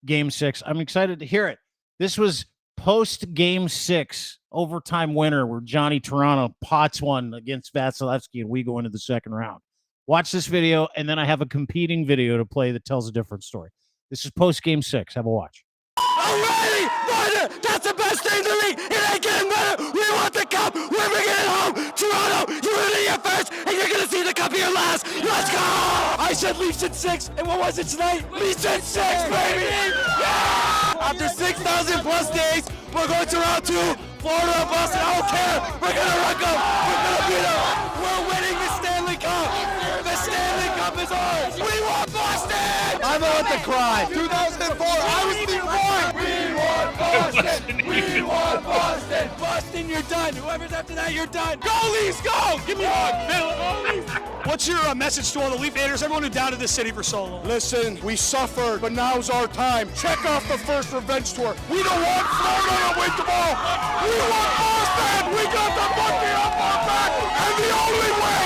Game 6. I'm excited to hear it. This was post Game 6 overtime winner where Johnny Toronto pots one against Vasilevsky and we go into the second round. Watch this video, and then I have a competing video to play that tells a different story. This is post Game 6. Have a watch. Already, Ryder, that's the best thing in the league. It ain't getting better. We want the cup. We're bringing it home. Toronto, you're in here first, and you're going to see the cup here last. Let's go. I said Leafs in 6, and what was it tonight? Leafs in 6, baby. Yeah! After 6,000 plus days, we're going to round 2. Florida and Boston, I don't care. We're going to rock them. We're going to beat them. We're winning the Stanley Cup. The Stanley Cup is ours. We want Boston. I'm about to cry. 2004, I was the boy. We want Boston. We want Boston. Boston, you're done. Whoever's after that, you're done. Go Leafs, go. Give me a hug. What's your message to all the Leaf haters, everyone who doubted this city for so long? Listen, we suffered, but now's our time. Check off the first revenge tour. We don't want Florida to win tomorrow. We want Boston. We got the monkey off our back, and the only way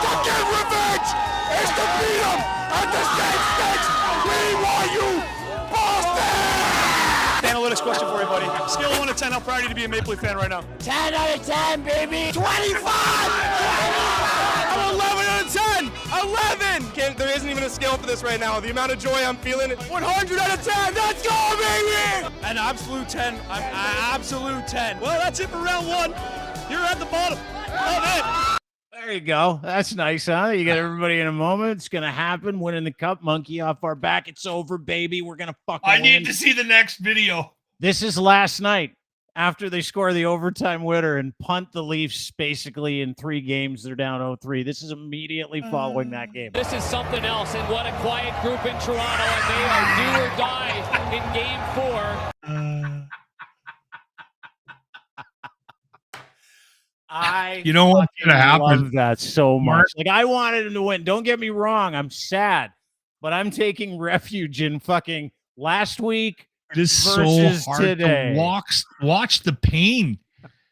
to get revenge is to beat them at the same stakes. We want you, Boston. Analytics question for you, buddy. Scale of 1 to 10, how proud are you to be a Maple Leaf fan right now? 10 out of 10, baby. 25. I'm 11 out of 10. 11. There isn't even a scale for this right now. The amount of joy I'm feeling, 100 out of 10. Let's go, baby. An absolute 10. An absolute 10. Well, that's it for round 1. You're at the bottom. Love it. There you go. That's nice, huh? You got everybody in a moment. It's going to happen. Winning the cup, monkey off our back. It's over, baby. We're going to fucking win. I need to see the next video. This is last night after they score the overtime winner and punt the Leafs basically in 3 games. They're down 0-3. This is immediately following that game. This is something else, and what a quiet group in Toronto, and they are do or die in Game 4. You know what's going to happen? I love that so much. Like, I wanted him to win. Don't get me wrong. I'm sad, but I'm taking refuge in fucking last week. It is so hard today. To watch the pain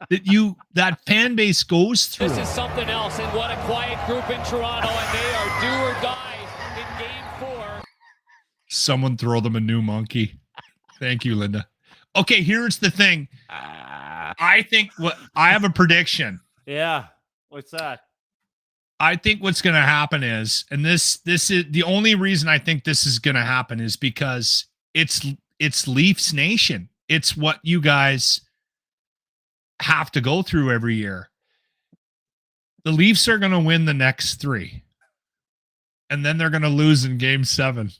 that fan base goes through. This is something else, and what a quiet group in Toronto, and they are do or die in Game 4. Someone throw them a new monkey. Thank you, Linda. Okay, here's the thing. I think I have a prediction. Yeah. What's that? I think what's going to happen is, and this is the only reason I think this is going to happen is because it's Leafs Nation. It's what you guys have to go through every year. The Leafs are going to win the next 3, and then they're going to lose in Game 7.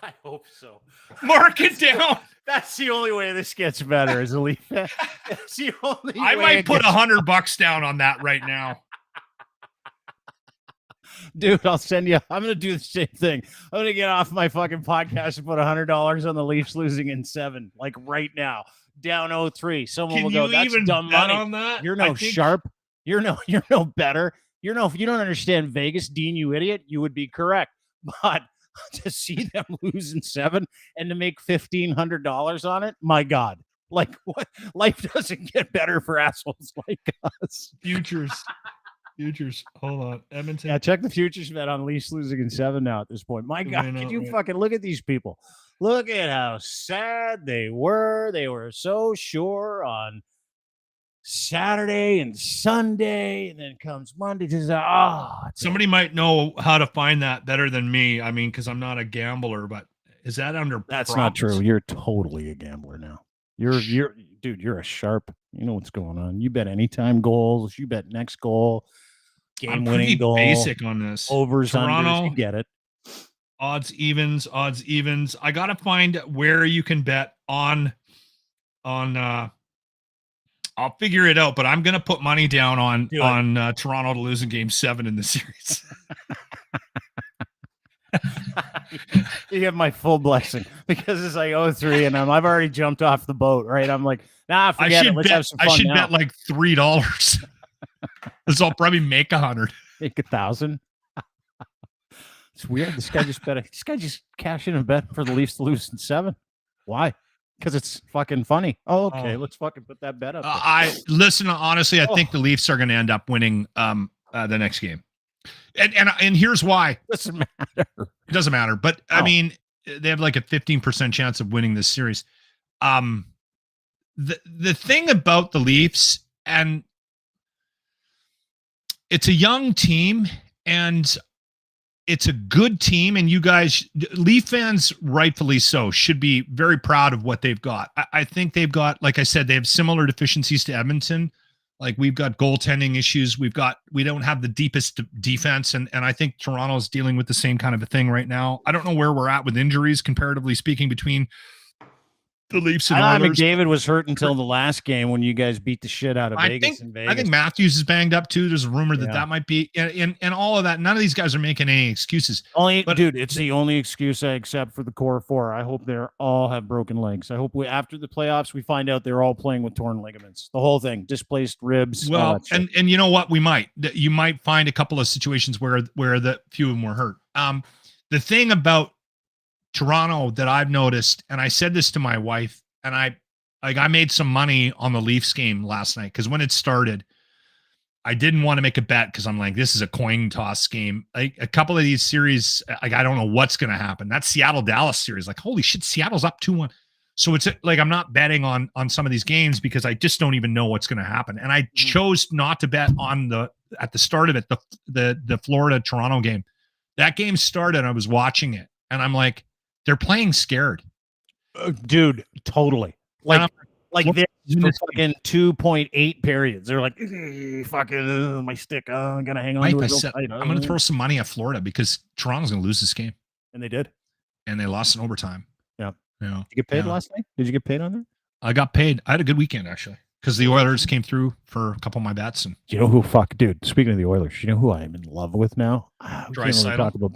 I hope so. Mark it down. That's the only way this gets better as a Leaf fan. That's the only I way might it put gets- $100 down on that right now. Dude, I'll send you. I'm going to do the same thing. I'm going to get off my fucking podcast and put $100 on the Leafs losing in 7, like right now. Down 0-3. Someone Can will go, you that's even dumb bet money. on that? You're I no think- sharp. You're no better. If you don't understand Vegas, Dean, you idiot, you would be correct. But to see them lose in 7 and to make $1,500 on it, my God. Like, what? Life doesn't get better for assholes like us. Futures. Hold on. Edmonton. Yeah, check the futures bet on Leafs losing in 7 now at this point. My God, can you fucking look at these people? Look at how sad they were. They were so sure on Saturday and Sunday, and then comes Monday. Just Somebody might know how to find that better than me. I mean, because I'm not a gambler, but is that under? that's props? not true. You're totally a gambler now. You're dude. You're a sharp. You know what's going on. You bet anytime goals. You bet next goal, I'm game-winning pretty goal, basic on this. overs, Toronto, unders. You get it. odds, evens. I gotta find where you can bet on. I'll figure it out, but I'm gonna put money down on Toronto to lose in Game 7 in the series. You have my full blessing because it's like 0-3 and I've already jumped off the boat, right? I'm like, nah, forget it. Let's have some fun. I should now. bet like $3. This I'll probably make 100. Make 1,000. It's weird. This guy just cashed in a bet for the Leafs to lose in 7. Why? Because it's fucking funny. Oh, okay. Let's fucking put that bet up. Honestly, I think the Leafs are going to end up winning the next game. And here's why. Doesn't matter. It doesn't matter. But I mean, they have like a 15% chance of winning this series. The thing about the Leafs, and it's a young team and it's a good team, and you guys, Leaf fans, rightfully so, should be very proud of what they've got. I think they've got, like I said, they have similar deficiencies to Edmonton. Like we've got goaltending issues. We don't have the deepest defense. And I think Toronto is dealing with the same kind of a thing right now. I don't know where we're at with injuries, comparatively speaking, between the Leafs and Oilers. McDavid was hurt until the last game when you guys beat the shit out of Vegas. I think Matthews is banged up too. There's a rumor that might be, and all of that. None of these guys are making any excuses. Dude, it's the only excuse I accept for the core 4. I hope they all have broken legs. I hope after the playoffs we find out they're all playing with torn ligaments. The whole thing, displaced ribs. Well, and you know what? You might find a couple of situations where the few of them were hurt. The thing about Toronto that I've noticed, and I said this to my wife, and I made some money on the Leafs game last night because when it started, I didn't want to make a bet because I'm like, this is a coin toss game. Like a couple of these series, like I don't know what's going to happen. That Seattle-Dallas series, like holy shit, Seattle's up 2-1. So it's like I'm not betting on some of these games because I just don't even know what's going to happen. And I chose not to bet on at the start of it, the Florida-Toronto game. That game started, I was watching it, and I'm like, they're playing scared. Dude, totally. Like they're fucking 2.8 periods. They're like, fucking my stick. I'm gonna hang on to it. I'm gonna throw some money at Florida because Toronto's gonna lose this game. And they did. And they lost in overtime. Yeah. Yeah. Did you get paid last night? Did you get paid on that? I got paid. I had a good weekend actually. Because the Oilers came through for a couple of my bets. And you know who dude, speaking of the Oilers, you know who I am in love with now? We can't really talk about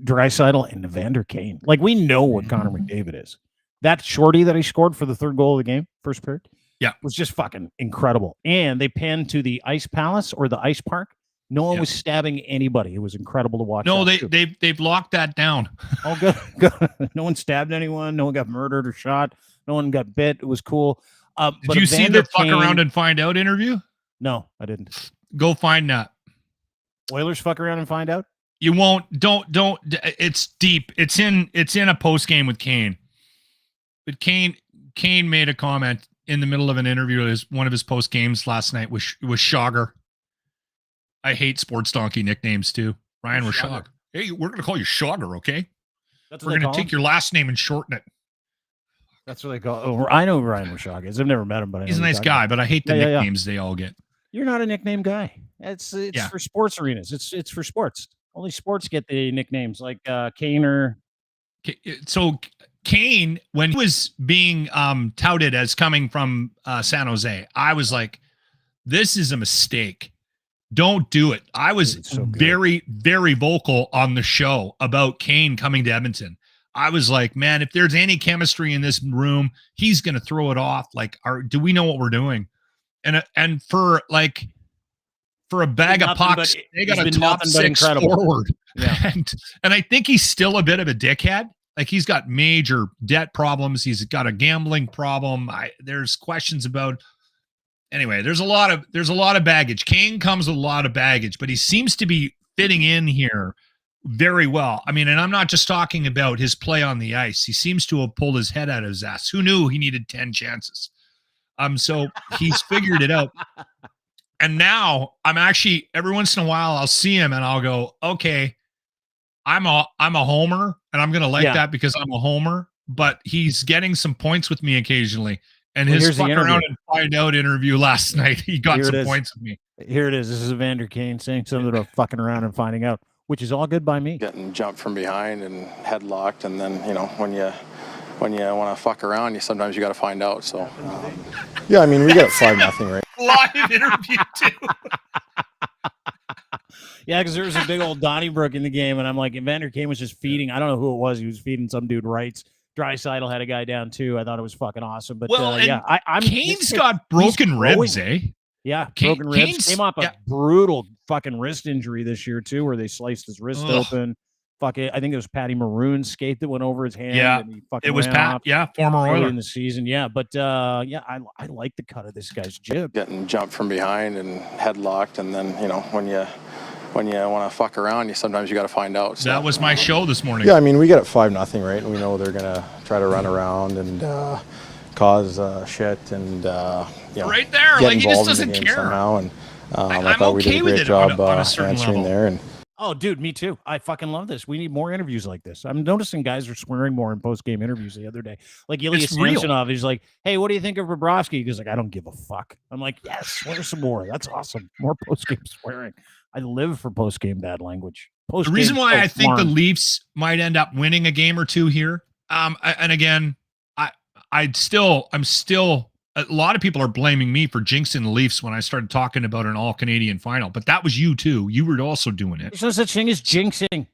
Draisaitl and Evander Kane. Like we know what Connor McDavid is. That shorty that he scored for the third goal of the game, first period, was just fucking incredible. And they panned to the Ice Palace or the Ice Park. No one was stabbing anybody. It was incredible to watch. No, they've locked that down. Oh, good. No one stabbed anyone. No one got murdered or shot. No one got bit. It was cool. Did you see the fuck around and find out interview? No, I didn't. Go find that. Oilers fuck around and find out? You won't. Don't. It's deep. It's in a post game with Kane. But Kane made a comment in the middle of an interview. One of his post games last night was Shogger. I hate sports donkey nicknames too. Ryan Rashog. Hey, we're gonna call you Shogger, okay? We're gonna take your last name and shorten it. That's what they call. Oh, I know who Ryan Rashog is. I've never met him, but he's a nice guy. But I hate the nicknames they all get. You're not a nickname guy. It's for sports arenas. It's for sports. Only sports get the nicknames like Kaner, So Kane, when he was being touted as coming from San Jose, I was like, this is a mistake. Don't do it. I was very, very vocal on the show about Kane coming to Edmonton. I was like, man, if there's any chemistry in this room, he's going to throw it off. Like, do we know what we're doing? And for a bag of pucks, they got a top 6 forward. Yeah. And I think he's still a bit of a dickhead. Like, he's got major debt problems. He's got a gambling problem. There's questions about. Anyway, there's a lot of baggage. Kane comes with a lot of baggage, but he seems to be fitting in here very well. I mean, and I'm not just talking about his play on the ice. He seems to have pulled his head out of his ass. Who knew he needed 10 chances? So he's figured it out. And now I'm actually, every once in a while, I'll see him and I'll go, okay, I'm a homer, and I'm going to like that because I'm a homer, but he's getting some points with me occasionally. And his fuck around and find out interview last night, he got some points with me. Here it is. This is Evander Kane saying something about fucking around and finding out, which is all good by me. Getting jumped from behind and headlocked, and then, when you want to fuck around, sometimes you got to find out. So, yeah, I mean, we got 5-0, right? Live interview too. Yeah, because there was a big old Donnybrook in the game, and I'm like, Evander Kane was just feeding. I don't know who it was. He was feeding some dude rights. Draisaitl had a guy down too. I thought it was fucking awesome. But Kane's got broken ribs, eh? Yeah, broken ribs. Came off a brutal fucking wrist injury this year too, where they sliced his wrist open. Fuck it. I think it was Patty Maroon's skate that went over his hand. Yeah, and he fucking it was Pat. Yeah, former Oiler in the season. Yeah, but I like the cut of this guy's jib. Getting jumped from behind and headlocked, and then when you want to fuck around, sometimes you got to find out. So. That was my show this morning. Yeah, I mean, we got it 5-0, right? And we know they're gonna try to run around and cause shit and right there, like he just doesn't care somehow. And I thought we did a great job answering there. And oh, dude, me too. I fucking love this. We need more interviews like this. I'm noticing guys are swearing more in post-game interviews the other day. Like Ilya Samsonov, he's like, hey, what do you think of Bobrovsky? He's like, I don't give a fuck. I'm like, yes, swear some more. That's awesome. More post-game swearing. I live for post-game bad language. The reason why I think the Leafs might end up winning a game or two here, and again, I'm still a lot of people are blaming me for jinxing the Leafs when I started talking about an all-Canadian final, but that was you too. You were also doing it. There's no such thing as jinxing.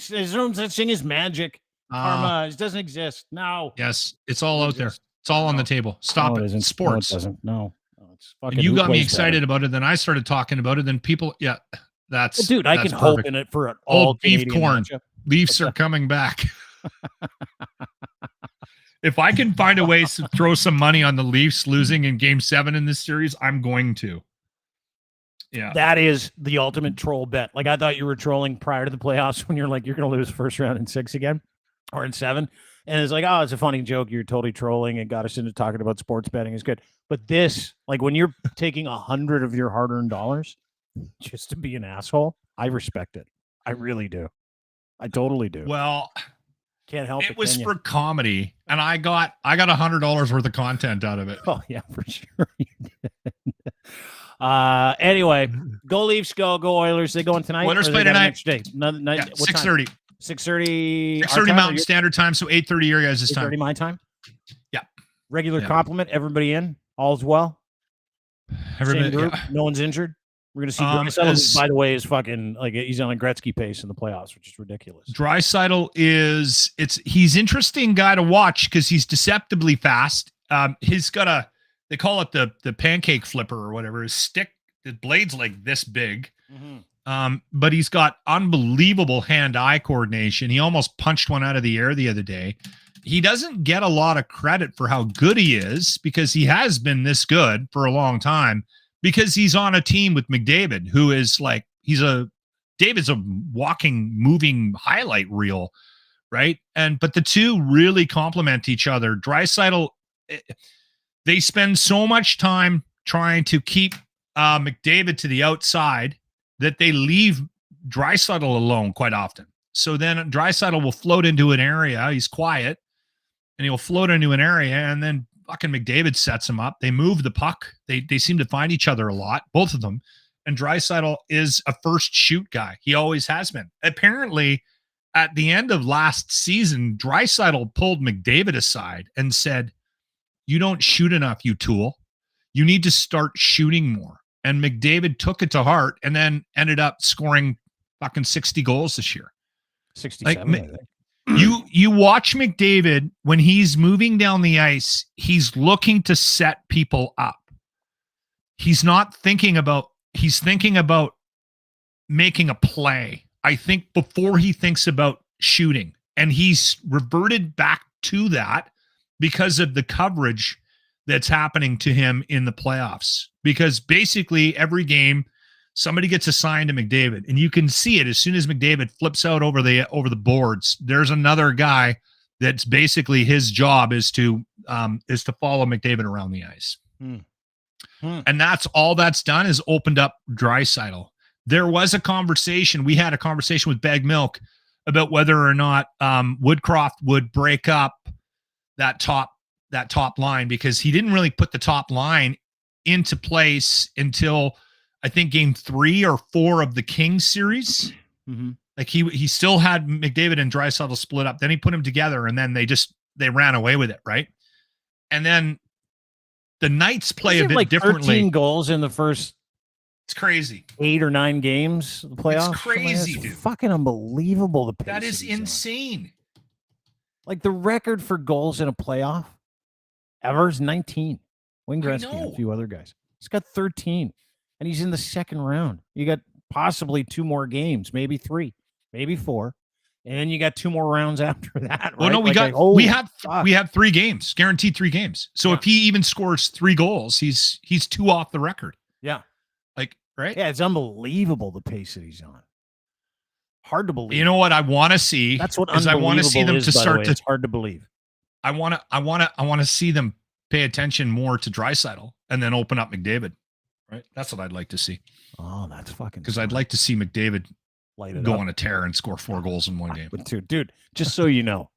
There's no such thing as magic. Karma. It doesn't exist. No. Yes, it's all out there. It's all on the table. Stop it. Sports. No, it doesn't. No. It's fucking. You got me excited about it. Then I started talking about it. Then people, that's dude. I can hope in it for an all beef corn. Leafs are coming back. If I can find a way to throw some money on the Leafs losing in Game 7 in this series, I'm going to. Yeah, that is the ultimate troll bet. Like I thought you were trolling prior to the playoffs when you're like you're going to lose first round in 6 again or in 7, and it's like, oh, it's a funny joke. You're totally trolling and got us into talking about sports betting is good. But this, like when you're taking 100 of your hard-earned dollars just to be an asshole, I respect it. I really do. I totally do. Well, can't help it. It was for comedy, and I got $100 worth of content out of it. Oh yeah, for sure. You did. Anyway, go Leafs, go Oilers. They going tonight? Oilers play tonight. Next day. 6:30. 6:30. 6:30 Mountain Standard Time, so 8:30 your guys' time. 8:30 my time. Yeah. Regular complement. Everybody in. All's well. Everybody. Same group. No one's injured. We're going to see Draisaitl, by the way, is fucking like he's on a Gretzky pace in the playoffs, which is ridiculous. Draisaitl he's interesting guy to watch because he's deceptively fast. He's got they call it the pancake flipper or whatever. His stick, the blade's like this big. Mm-hmm. But he's got unbelievable hand-eye coordination. He almost punched one out of the air the other day. He doesn't get a lot of credit for how good he is because he has been this good for a long time. Because he's on a team with McDavid, who is like David's a walking, moving highlight reel, right? But the two really complement each other. Draisaitl, they spend so much time trying to keep McDavid to the outside that they leave Draisaitl alone quite often. So then Draisaitl will float into an area. He's quiet, and he'll float into an area, and then fucking McDavid sets him up. They move the puck. They seem to find each other a lot, both of them. And Draisaitl is a first shoot guy. He always has been. Apparently, at the end of last season, Draisaitl pulled McDavid aside and said, "You don't shoot enough, you tool. You need to start shooting more." And McDavid took it to heart and then ended up scoring fucking 60 goals this year. 67, I think. You watch McDavid when he's moving down the ice, he's looking to set people up. He's thinking about making a play. I think before he thinks about shooting, and he's reverted back to that because of the coverage that's happening to him in the playoffs. Because basically every game somebody gets assigned to McDavid, and you can see it as soon as McDavid flips out over the boards. There's another guy that's basically his job is to follow McDavid around the ice. And that's all that's done is opened up Draisaitl. There was a conversation. We had a conversation with Bag Milk about whether or not Woodcroft would break up that top line, because he didn't really put the top line into place until I think game 3 or 4 of the Kings series. Like he still had McDavid and Draisaitl split up. Then he put them together, and then they ran away with it, right? And then the Knights play a bit like differently. 13 goals in the first. It's crazy. 8 or 9 games, the playoffs. It's crazy, It's dude. Fucking unbelievable. The pace That is he's on. insane. Like the record for goals in a playoff ever is 19. Wayne Gretzky and know. a few other guys. He's got 13, and he's in the second round. You got possibly 2 more games, maybe 3, maybe 4, and then you got 2 more rounds after that. Right? Well, no, we had 3 games, guaranteed 3 games. So if he even scores 3 goals, he's 2 off the record. Yeah. Like, right? Yeah, it's unbelievable the pace that he's on. Hard to believe. You know what I want to see? That's what is I want to see them is, to by the start way. to. It's hard to believe. I want to see them pay attention more to Draisaitl and then open up McDavid. Right? That's what I'd like to see. Oh, that's fucking. Because I'd like to see McDavid go on a tear and score 4 goals in one game. But dude, just so you know,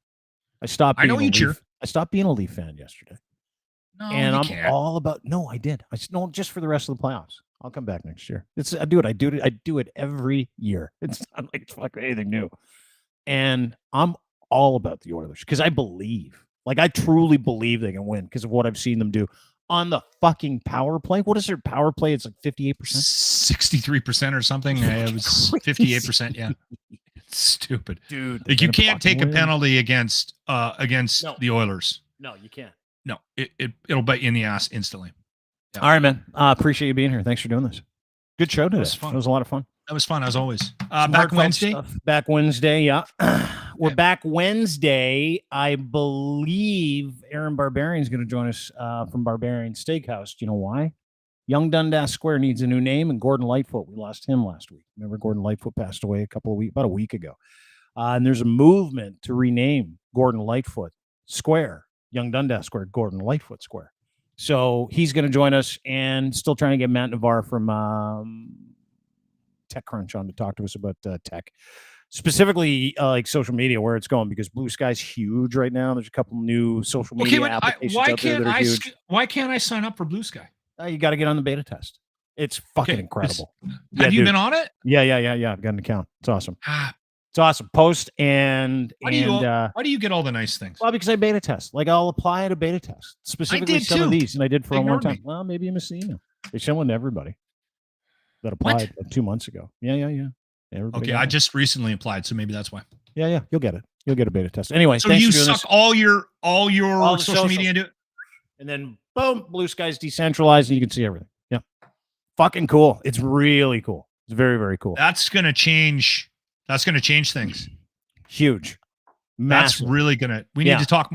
I stopped. I know being you a Leaf- cheer. I stopped being a Leaf fan yesterday. No, And you I'm can't. all about. No, I did. No, just for the rest of the playoffs. I'll come back next year. I do it every year. It's not like it's fucking anything new. And I'm all about the Oilers because I believe, like I truly believe they can win because of what I've seen them do on the fucking power play. What is their power play? It's like 58%, 63% or something. It was 58%. Yeah, it's stupid, dude. Like you can't take a penalty against the Oilers. No, you can't. No, it'll bite you in the ass instantly. Yeah. All right, man. Appreciate you being here. Thanks for doing this. Good show today. It was fun. It was a lot of fun. That was fun as always. Some Back heartfelt Wednesday. stuff. Back Wednesday. Yeah, we're back Wednesday. I believe Aaron Barbarian's going to join us from Barbarian Steakhouse. Do you know why? Young Dundas Square needs a new name, and Gordon Lightfoot. We lost him last week. Remember, Gordon Lightfoot passed away about a week ago. And there's a movement to rename Gordon Lightfoot Square, Young Dundas Square, Gordon Lightfoot Square. So he's going to join us, and still trying to get Matt Navarre from TechCrunch on to talk to us about tech, specifically like social media, where it's going, because Blue Sky's huge right now. There's a couple new social media applications out there that are huge. Why can't I sign up for Blue Sky? You got to get on the beta test. It's fucking incredible. Have you been on it? Yeah. I've got an account. It's awesome. It's awesome. Post and why do you get all the nice things? Well, because I beta test. Like I'll apply at a beta test, specifically some of these, and I did for a long time. Well, maybe you missed the email. They sent one to everybody that applied 2 months ago. Yeah. Everybody Okay, I just recently applied, so maybe that's why. Yeah, you'll get it. You'll get a beta test. Anyway, so thanks you for doing suck this. all your social media into it, and then boom, Blue Sky's decentralized, and you can see everything. Yeah, fucking cool. It's really cool. It's very, very cool. That's gonna change. That's gonna change things. Huge. Massive. That's really gonna. We need to talk.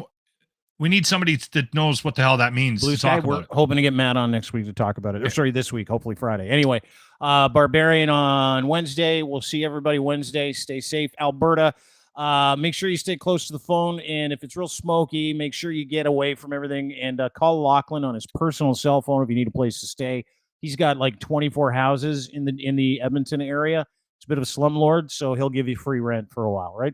We need somebody that knows what the hell that means. Blue Sky, we're hoping to get Matt on next week to talk about it. Or sorry, this week, hopefully Friday. Anyway, Barbarian on Wednesday. We'll see everybody Wednesday. Stay safe. Alberta, make sure you stay close to the phone. And if it's real smoky, make sure you get away from everything. And call Lochlin on his personal cell phone if you need a place to stay. He's got like 24 houses in the Edmonton area. It's a bit of a slumlord, so he'll give you free rent for a while, right?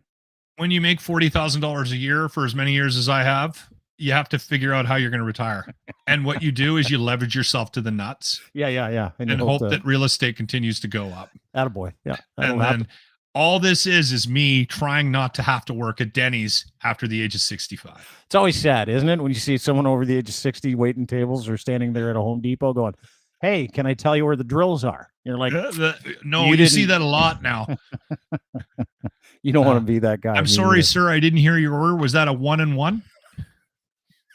When you make $40,000 a year for as many years as I have, you have to figure out how you're going to retire. And what you do is you leverage yourself to the nuts. Yeah. And hope that real estate continues to go up. Attaboy. Yeah. And then All this is me trying not to have to work at Denny's after the age of 65. It's always sad, isn't it? When you see someone over the age of 60 waiting tables or standing there at a Home Depot going, hey, can I tell you where the drills are? You're like, no, you see that a lot now. You don't want to be that guy. I'm sorry, sir. I didn't hear your order. Was that a 1-and-1?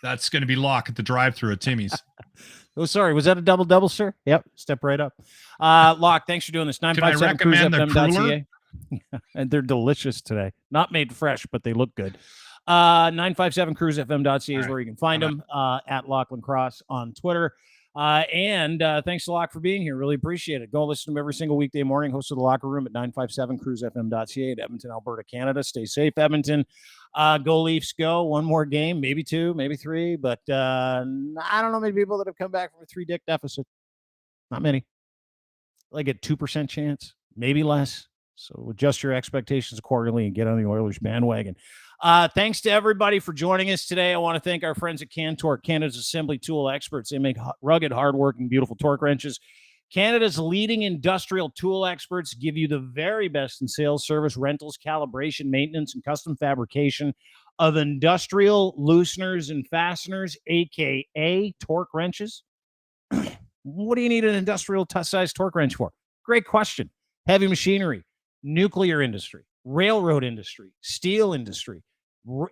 That's going to be Locke at the drive-thru at Timmy's. Oh, sorry. Was that a double, sir? Yep. Step right up. Locke, thanks for doing this. 957cruisefm.ca. And they're delicious today. Not made fresh, but they look good. 957cruisefm.ca is where you can find them. At Lochlin Cross on Twitter. And thanks a lot for being here. Really appreciate it. Go listen to them every single weekday morning. Host of the Locker Room at 957cruisefm.ca at Edmonton, Alberta, Canada. Stay safe, Edmonton. Go Leafs, go. One more game, maybe two, maybe three. But I don't know many people that have come back from a 3-dick deficit. Not many. Like a 2% chance, maybe less. So adjust your expectations accordingly and get on the Oilers bandwagon. Thanks to everybody for joining us today. I want to thank our friends at Cantork, Canada's assembly tool experts. They make rugged, hardworking, beautiful torque wrenches. Canada's leading industrial tool experts give you the very best in sales, service, rentals, calibration, maintenance, and custom fabrication of industrial looseners and fasteners, aka torque wrenches. What do you need an industrial size torque wrench for? Great question. Heavy machinery, nuclear industry, railroad industry, steel industry,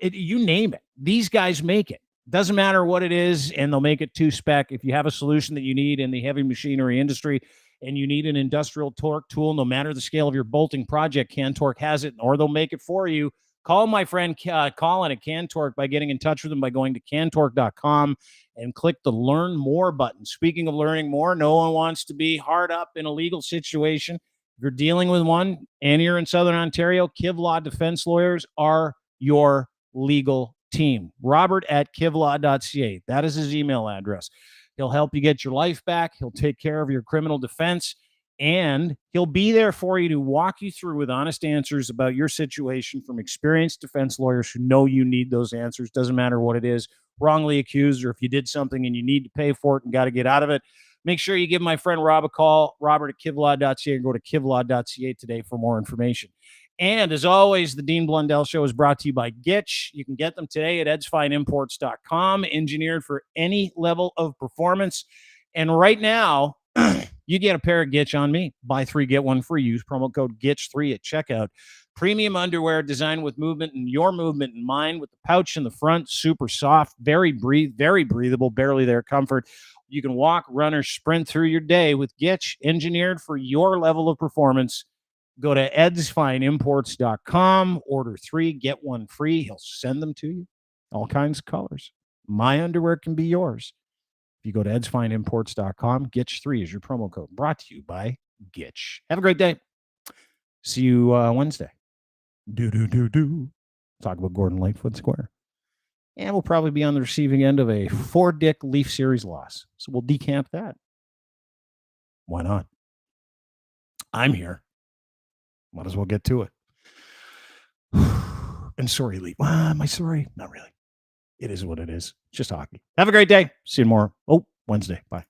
you name it. These guys make it. Doesn't matter what it is, and they'll make it to spec. If you have a solution that you need in the heavy machinery industry and you need an industrial torque tool, no matter the scale of your bolting project, Cantork has it, or they'll make it for you. Call my friend Colin at Cantork by getting in touch with them by going to cantork.com and click the Learn More button. Speaking of learning more, no one wants to be hard up in a legal situation. If you're dealing with one and you're in Southern Ontario, Kivlaw Defense Lawyers are your legal team. Robert at kivlaw.ca. That is his email address. He'll help you get your life back. He'll take care of your criminal defense, and he'll be there for you to walk you through with honest answers about your situation from experienced defense lawyers who know you need those answers. Doesn't matter what it is, wrongly accused, or if you did something and you need to pay for it and got to get out of it. Make sure you give my friend Rob a call, Robert at kivlaw.ca, and go to kivlaw.ca today for more information. And as always, the Dean Blundell Show is brought to you by Gitch. You can get them today at edsfineimports.com, engineered for any level of performance. And right now, you get a pair of Gitch on me. Buy 3, get 1 free. Use promo code GITCH3 at checkout. Premium underwear designed with movement and your movement in mind, with the pouch in the front, super soft, very breathable, barely there comfort. You can walk, run, or sprint through your day with Gitch, engineered for your level of performance. Go to edsfineimports.com, order 3, get 1 free. He'll send them to you, all kinds of colors. My underwear can be yours. If you go to edsfineimports.com, Gitch3 is your promo code. Brought to you by Gitch. Have a great day. See you Wednesday. Talk about Gordon Lightfoot Square. And we'll probably be on the receiving end of a 4-dick Leaf Series loss. So we'll decamp that. Why not? I'm here. Might as well get to it. And sorry, Leaf. Am I sorry? Not really. It is what it is. It's just hockey. Have a great day. See you tomorrow. Wednesday. Bye.